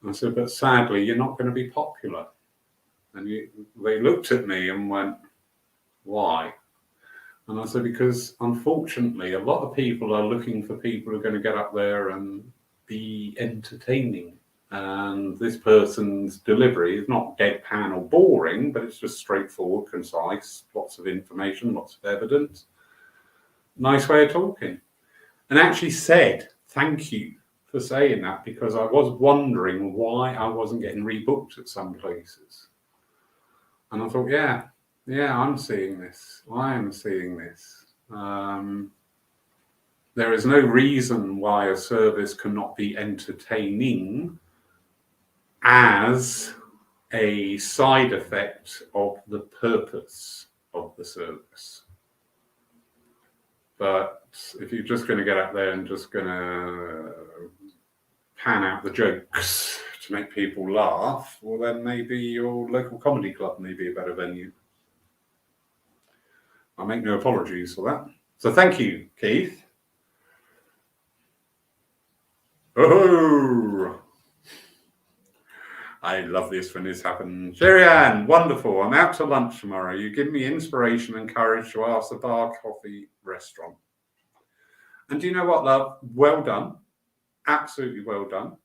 And I said, but sadly, you're not going to be popular. And they looked at me and went, why? And I said, because unfortunately, a lot of people are looking for people who are going to get up there and be entertaining. And this person's delivery is not deadpan or boring, but it's just straightforward, concise, lots of information, lots of evidence. Nice way of talking. And actually said, thank you for saying that, because I was wondering why I wasn't getting rebooked at some places. And I thought, yeah, I'm seeing this. I am seeing this. There is no reason why a service cannot be entertaining as a side effect of the purpose of the service. But if you're just going to get up there and just going to pan out the jokes to make people laugh, well, then maybe your local comedy club may be a better venue. I make no apologies for that. So thank you, Keith. Oh, I love this when this happens. Sherry Ann, wonderful. I'm out to lunch tomorrow. You give me inspiration and courage to ask the bar, coffee, restaurant. And do you know what, love? Well done. Absolutely well done.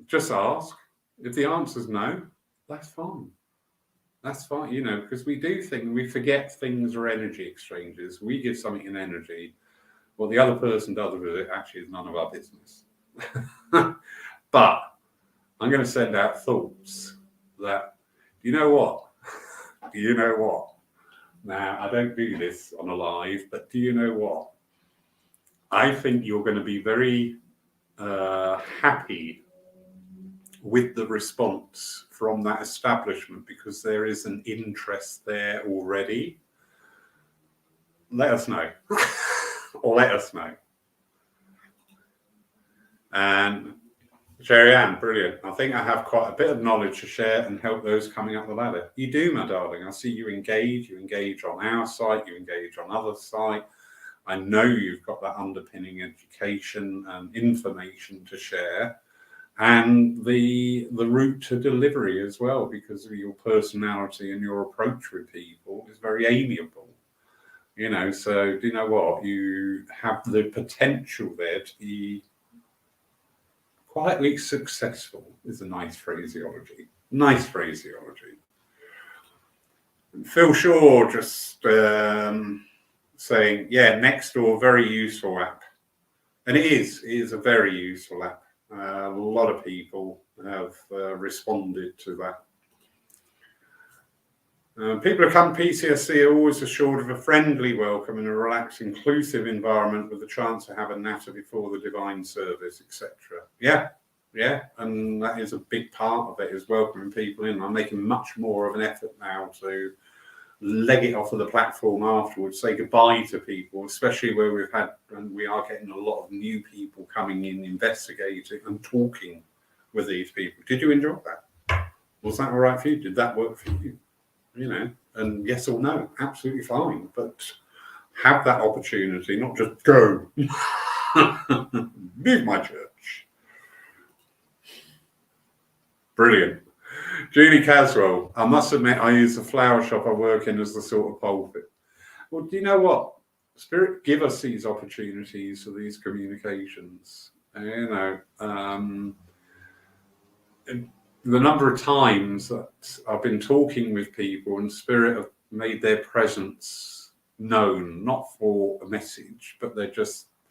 Just ask. If the answer's no, that's fine. That's fine, you know, because we forget things are energy exchanges. We give something in energy. What the other person does with it actually is none of our business. But I'm going to send out thoughts that, you know what? Do you know what? Now, I don't do this on a live, but do you know what? I think you're going to be very happy with the response from that establishment, because there is an interest there already. Let us know. Or let us know. And Sherry Ann, brilliant. I think I have quite a bit of knowledge to share and help those coming up the ladder. You do, my darling. I see you engage on our site, you engage on other site. I know you've got that underpinning education and information to share, and the route to delivery as well, because of your personality and your approach with people is very amiable. You know, so do you know what? You have the potential there to be quietly successful, is a nice phraseology. Nice phraseology. Phil Shaw just saying, yeah, Nextdoor, very useful app. And it is a very useful app. A lot of people have responded to that. People who come to PCSC are always assured of a friendly welcome in a relaxed, inclusive environment with the chance to have a natter before the divine service, etc. Yeah, and that is a big part of it, is welcoming people in. I'm making much more of an effort now to leg it off of the platform afterwards, say goodbye to people, especially where we've had, and we are getting a lot of new people coming in, investigating and talking with these people. Did you enjoy that? Was that all right for you? Did that work for you? You know, and yes or no, absolutely fine. But have that opportunity, not just go. Leave my church. Brilliant. Julie Caswell, I must admit I use the flower shop I work in as the sort of pulpit. Well, do you know what? Spirit give us these opportunities for these communications. You know, the number of times that I've been talking with people and Spirit have made their presence known, not for a message, but they're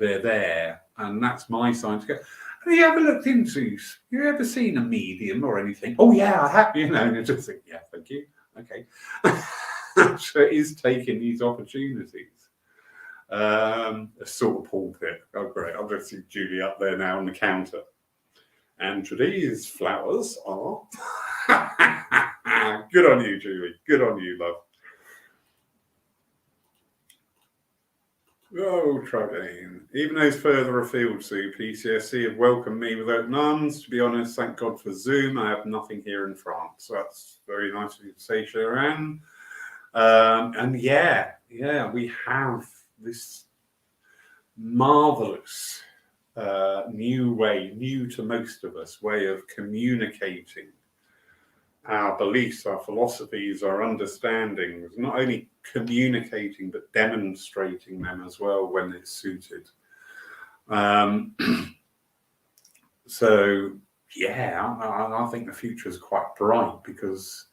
there. And that's my sign to go, have you ever looked into, have you ever seen a medium or anything? Oh yeah, I have, you know, and you just think, yeah, thank you. Okay. So it is taking these opportunities. A sort of pulpit. Oh great, I'll just see Julie up there now on the counter. And today's flowers are good on you, Julie. Good on you, love. Oh, Trudane. Even those further afield, Sue, PCSC have welcomed me with open arms. To be honest, thank God for Zoom. I have nothing here in France. So that's very nice of you to say, Sharon. And yeah, we have this marvelous new to most of us, way of communicating our beliefs, our philosophies, our understandings, not only communicating, but demonstrating them as well when it's suited. So, yeah, I think the future is quite bright because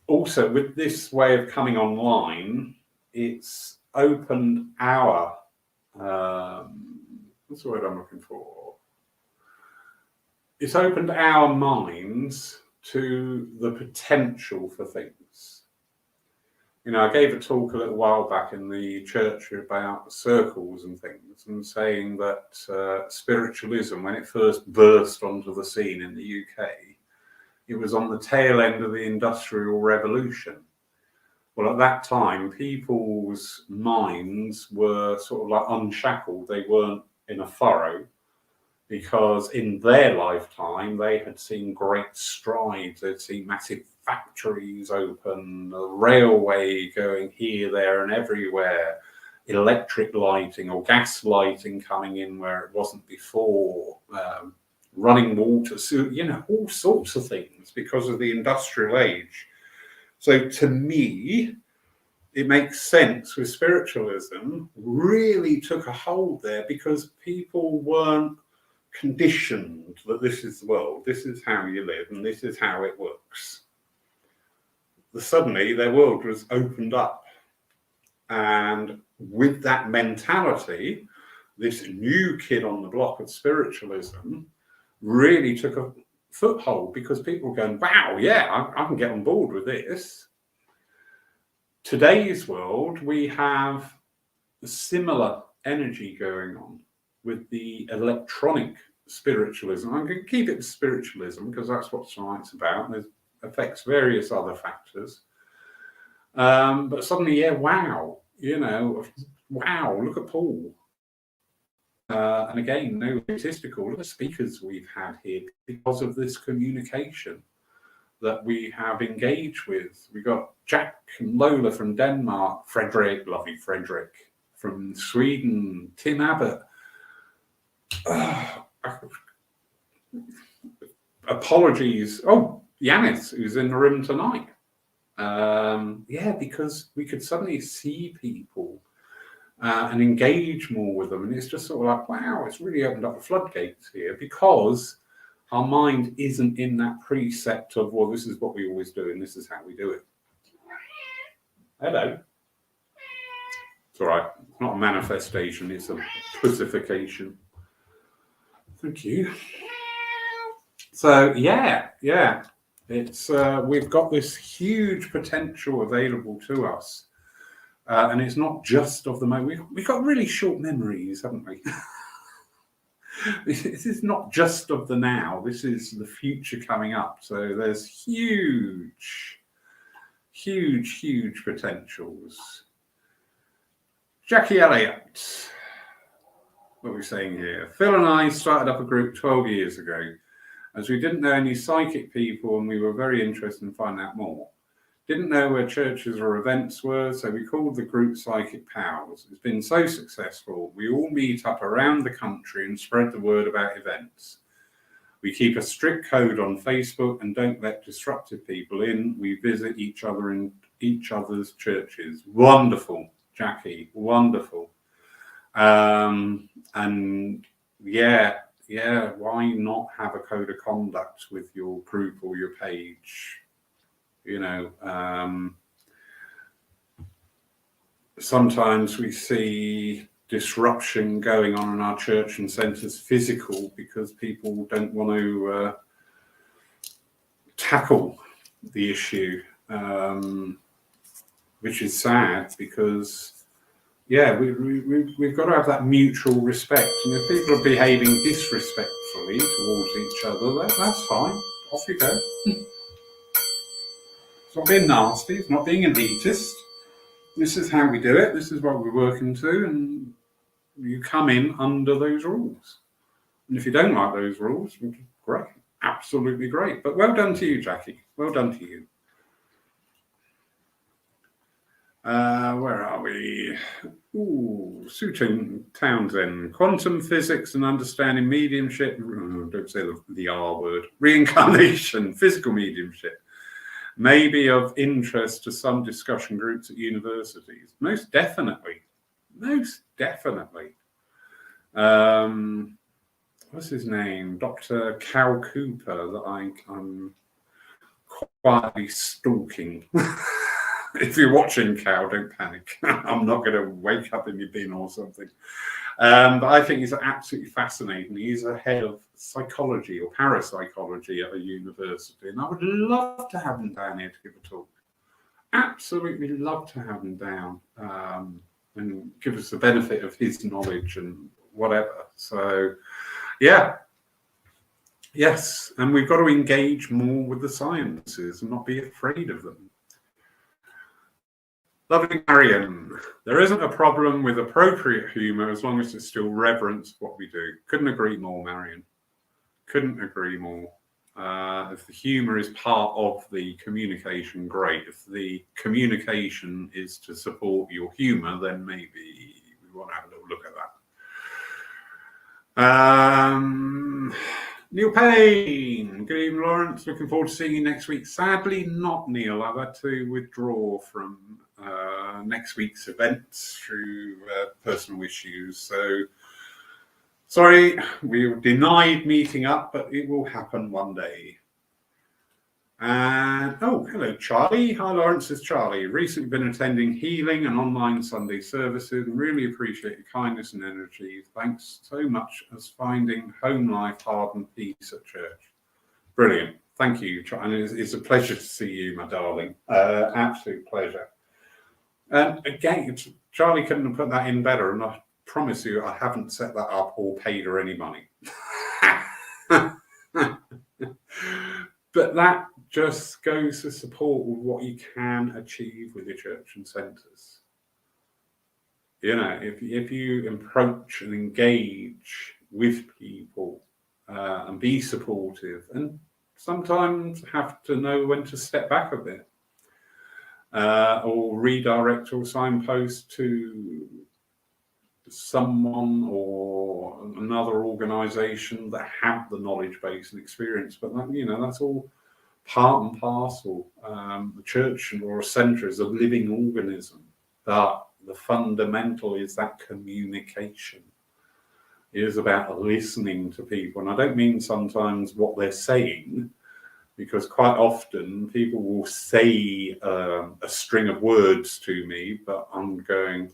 also with this way of coming online, it's opened our, what's the word I'm looking for? It's opened our minds to the potential for things. You know, I gave a talk a little while back in the church about circles and things, and saying that spiritualism, when it first burst onto the scene in the UK, it was on the tail end of the Industrial Revolution. Well, at that time, people's minds were sort of like unshackled. They weren't in a furrow, because in their lifetime, they had seen great strides. They'd seen massive factories open, a railway going here, there, and everywhere, electric lighting or gas lighting coming in where it wasn't before, running water, so, you know, all sorts of things because of the industrial age. So to me, it makes sense with spiritualism really took a hold there because people weren't conditioned that this is the world, this is how you live, and this is how it works. Suddenly their world was opened up. And with that mentality, this new kid on the block of spiritualism really took a foothold because people were going, wow, yeah, I can get on board with this. Today's world, we have a similar energy going on with the electronic spiritualism. I'm going to keep it spiritualism because that's what tonight's about. It affects various other factors. But suddenly, yeah, wow, you know, wow, look at Paul. And again, no statistical, look at the speakers we've had here because of this communication that we have engaged with. We got Jack Lola from Denmark, Frederick, lovely Frederick from Sweden, Tim Abbott. Apologies. Oh, Yanis, who's in the room tonight. Yeah, because we could suddenly see people and engage more with them. And it's just sort of like, wow, it's really opened up the floodgates here because our mind isn't in that precept of, well, this is what we always do and this is how we do it. Hello. It's all right. It's not a manifestation, it's a pussification. Thank you. So, yeah. It's we've got this huge potential available to us. And it's not just of the moment. We've got really short memories, haven't we? This is not just of the now. This is the future coming up. So there's huge potentials. Jackie Elliott. What are we saying here? Phil and I started up a group 12 years ago, as we didn't know any psychic people and we were very interested in finding out more. Didn't know where churches or events were, so we called the group Psychic Powers. It's been so successful. We all meet up around the country and spread the word about events. We keep a strict code on Facebook and don't let disruptive people in. We visit each other in each other's churches. Wonderful, Jackie, wonderful. And yeah, why not have a code of conduct with your group or your page? You know, sometimes we see disruption going on in our church and centres physical because people don't want to tackle the issue, which is sad because, yeah, we've got to have that mutual respect. And if people are behaving disrespectfully towards each other, that's fine. Off you go. It's not being nasty. It's not being elitist. This is how we do it. This is what we're working to. And you come in under those rules. And if you don't like those rules, great. Absolutely great. But well done to you, Jackie. Well done to you. Where are we? Ooh, Sue Townsend. Quantum physics and understanding mediumship. Don't say the R word. Reincarnation, physical mediumship. May be of interest to some discussion groups at universities. Most definitely. Most definitely. What's his name? Dr. Cal Cooper that I'm quietly stalking. If you're watching, Cal, don't panic. I'm not going to wake up in your bin or something. But I think he's absolutely fascinating. He's a head of psychology or parapsychology at a university. And I would love to have him down here to give a talk. Absolutely love to have him down and give us the benefit of his knowledge and whatever. So, yeah. Yes. And we've got to engage more with the sciences and not be afraid of them. Lovely Marion, there isn't a problem with appropriate humour as long as it still reverence what we do. Couldn't agree more, Marion. Couldn't agree more. If the humour is part of the communication, great. If the communication is to support your humour, then maybe we want to have a little look at that. Neil Payne, good evening, Lawrence. Looking forward to seeing you next week. Sadly, not Neil. I've had to withdraw from next week's events through personal issues. So, sorry, we were denied meeting up, but it will happen one day. And, oh, hello, Charlie. Hi, Lawrence, it's Charlie. Recently been attending healing and online Sunday services and really appreciate your kindness and energy. Thanks so much as finding home life hard and peace at church. Brilliant. Thank you, Charlie. And it's a pleasure to see you, my darling. Absolute pleasure. And again, Charlie couldn't have put that in better, and I promise you I haven't set that up or paid her any money. But that just goes to support with what you can achieve with your church and centres. You know, if you approach and engage with people and be supportive, and sometimes have to know when to step back a bit, or redirect or signpost to someone or another organisation that have the knowledge base and experience. But that, you know, that's all part and parcel. The church or a centre is a living organism, but the fundamental is that communication. It is about listening to people, and I don't mean sometimes what they're saying, because quite often people will say a string of words to me, but I'm going,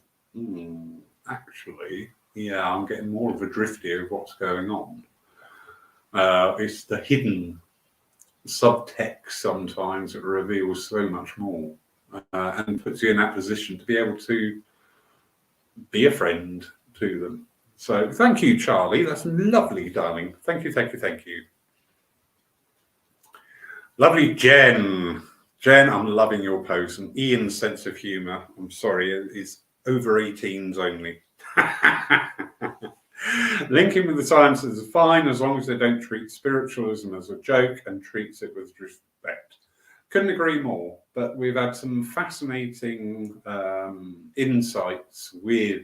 actually, yeah, I'm getting more of a drift here of what's going on. It's the hidden subtext sometimes that reveals so much more and puts you in that position to be able to be a friend to them. So thank you, Charlie. That's lovely, darling. Thank you, thank you, thank you. Lovely Jen. Jen, I'm loving your post. And Ian's sense of humour, I'm sorry, is over 18s only. Linking with the sciences is fine as long as they don't treat spiritualism as a joke and treats it with respect. Couldn't agree more, but we've had some fascinating insights with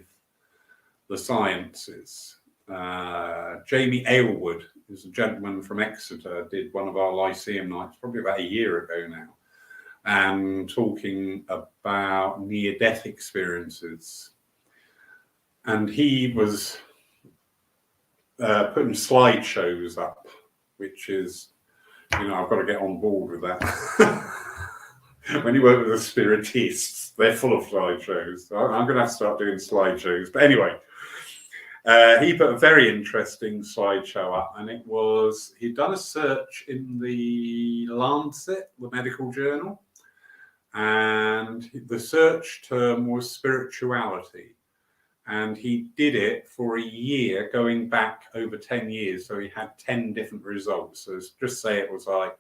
the sciences. Jamie Aylward There's a gentleman from Exeter did one of our Lyceum nights, probably about a year ago now, and talking about near-death experiences. And he was putting slideshows up, which is, I've got to get on board with that. When you work with the spiritists, they're full of slideshows. I'm going to have to start doing slideshows. But anyway, he put a very interesting slideshow up, and it was, he'd done a search in the Lancet, the medical journal, and the search term was spirituality. And he did it for a year, going back over 10 years. So he had 10 different results. So just say it was like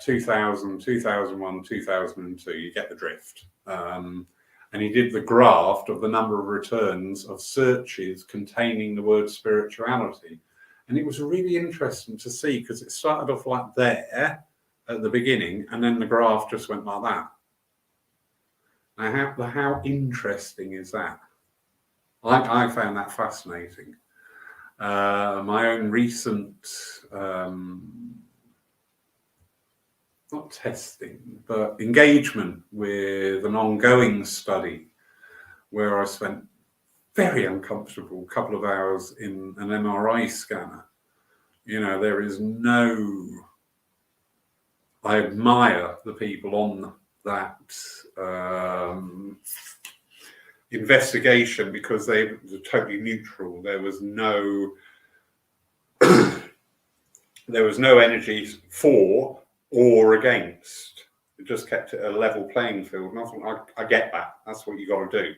2000, 2001, 2002, you get the drift. And he did the graph of the number of returns of searches containing the word spirituality. And it was really interesting to see, because it started off like there at the beginning, and then the graph just went like that. Now, how interesting is that? I found that fascinating. My own recent, not testing, but engagement with an ongoing study where I spent very uncomfortable couple of hours in an MRI scanner. There is I admire the people on that investigation, because they were totally neutral. There was no energy for or against. It just kept it a level playing field. And I thought, I get that. That's what you got to do.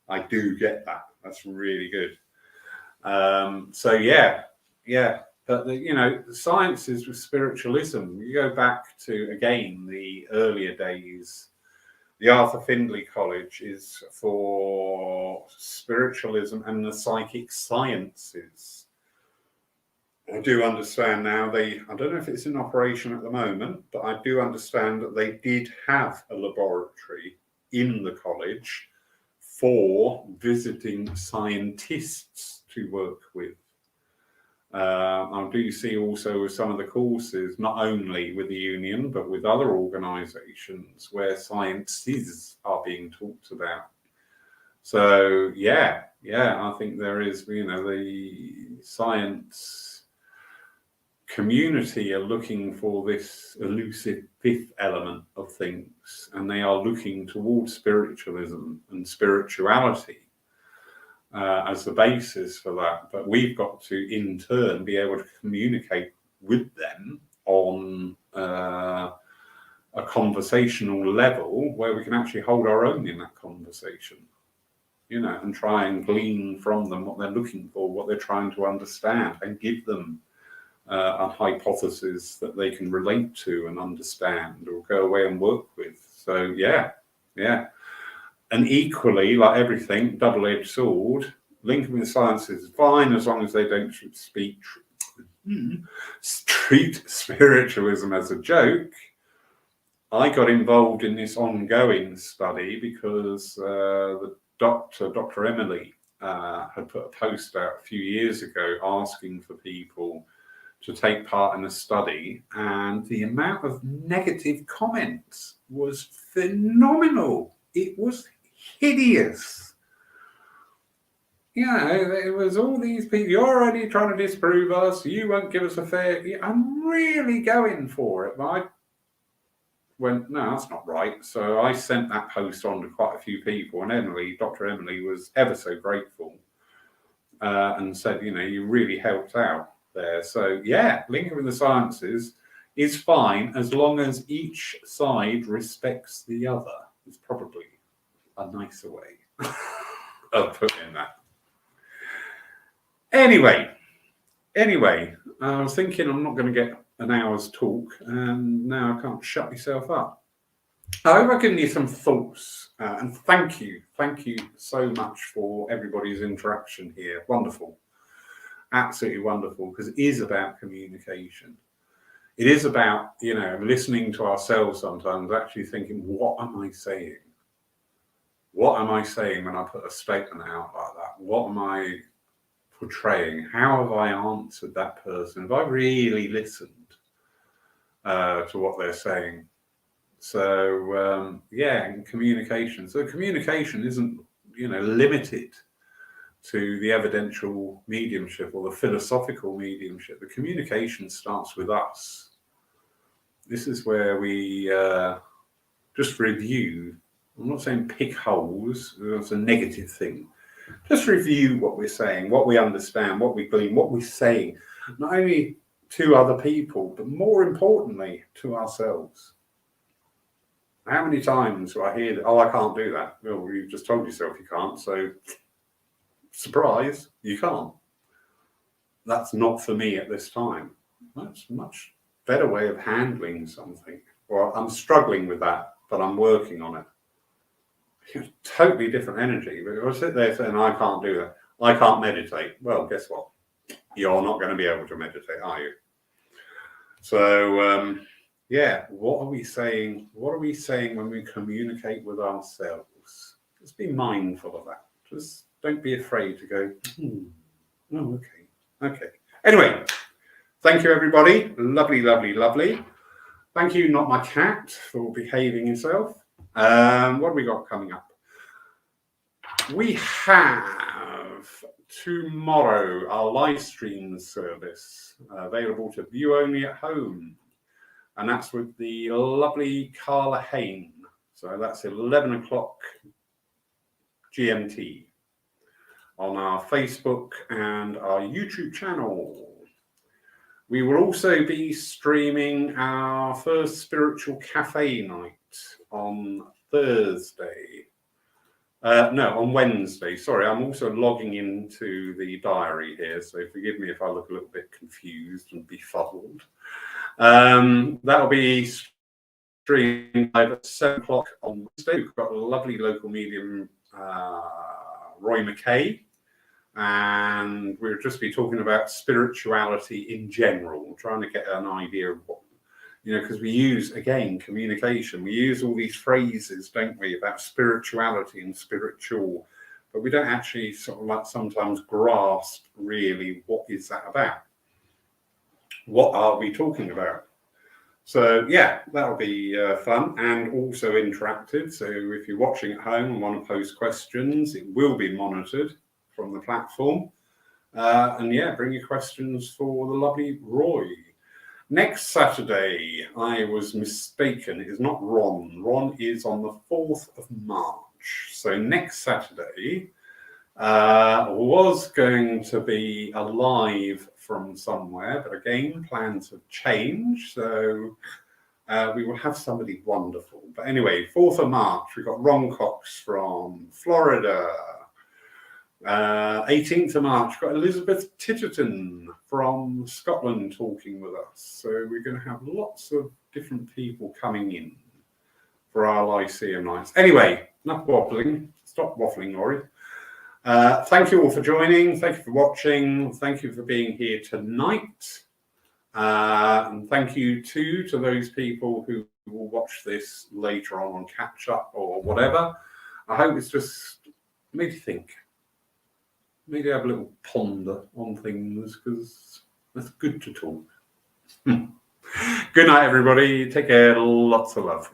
I do get that. That's really good. So yeah. But the sciences with spiritualism, you go back to, again, the earlier days. The Arthur Findlay College is for spiritualism and the psychic sciences. I do understand now I don't know if it's in operation at the moment, but I do understand that they did have a laboratory in the college for visiting scientists to work with. I do see also with some of the courses, not only with the union, but with other organisations where sciences are being talked about. So, yeah, I think there is, the science community are looking for this elusive fifth element of things, and they are looking towards spiritualism and spirituality as the basis for that. But we've got to, in turn, be able to communicate with them on a conversational level where we can actually hold our own in that conversation, and try and glean from them what they're looking for, what they're trying to understand, and give them a hypothesis that they can relate to and understand or go away and work with. So, yeah. And equally, like everything, double-edged sword, linking with science is fine as long as they don't treat spiritualism as a joke. I got involved in this ongoing study because the Dr. Emily, had put a post out a few years ago asking for people to take part in a study, and the amount of negative comments was phenomenal. It was hideous. It was all these people, you're already trying to disprove us, you won't give us a fair... I'm really going for it, but I went, no, that's not right. So I sent that post on to quite a few people, and Dr. Emily was ever so grateful and said, you really helped out there. So yeah, linking with the sciences is fine as long as each side respects the other. It's probably a nicer way of putting that. Anyway, I was thinking I'm not going to get an hour's talk, and now I can't shut myself up. I hope I've given you some thoughts, and thank you so much for everybody's interaction here. Wonderful, absolutely wonderful, because it is about communication. It is about, listening to ourselves sometimes, actually thinking, what am I saying? What am I saying when I put a statement out like that? What am I portraying? How have I answered that person? Have I really listened to what they're saying? So yeah, and communication. So communication isn't, limited to the evidential mediumship or the philosophical mediumship. The communication starts with us. This is where we just review. I'm not saying pick holes, that's a negative thing. Just review what we're saying, what we understand, what we glean, what we're saying, not only to other people, but more importantly, to ourselves. How many times do I hear that, oh, I can't do that? Well, you've just told yourself you can't, so surprise, you can't. That's not for me at this time. That's a much better way of handling something. Well, I'm struggling with that, but I'm working on it. It's totally different energy. But if I sit there saying, I can't do that, I can't meditate, well, guess what? You're not going to be able to meditate, are you? So, yeah, what are we saying? What are we saying when we communicate with ourselves? Just be mindful of that. Just don't be afraid to go, oh, okay. Anyway, thank you, everybody. Lovely, lovely, lovely. Thank you, not my cat, for behaving yourself. What have we got coming up? We have tomorrow our live stream service available to view only at home. And that's with the lovely Carla Hain. So that's 11 o'clock GMT on our Facebook and our YouTube channel. We will also be streaming our first spiritual cafe night on Thursday. On Wednesday. Sorry, I'm also logging into the diary here, so forgive me if I look a little bit confused and befuddled. That'll be streamed live at 7 o'clock on Wednesday. We've got a lovely local medium, Roy McKay, and we'll just be talking about spirituality in general, trying to get an idea of what, because we use, again, communication. We use all these phrases, don't we, about spirituality and spiritual, but we don't actually sort of like sometimes grasp really what is that about. What are we talking about? So yeah, that'll be fun and also interactive. So if you're watching at home and want to post questions, it will be monitored from the platform. And yeah, bring your questions for the lovely Roy. Next Saturday, I was mistaken. It is not Ron. Ron is on the 4th of March. So next Saturday was going to be a live from somewhere, but again, plans have changed. So we will have somebody wonderful. But anyway, 4th of March, we've got Ron Cox from Florida. 18th of March, we've got Elizabeth Titterton from Scotland talking with us. So we're going to have lots of different people coming in for our Lyceum nights. Anyway, enough waffling. Stop waffling, Laurie. Thank you all for joining. Thank you for watching. Thank you for being here tonight. And thank you too to those people who will watch this later on catch up or whatever. I hope it's just made you think. Maybe have a little ponder on things, because that's good to talk. Good night, everybody. Take care. Lots of love.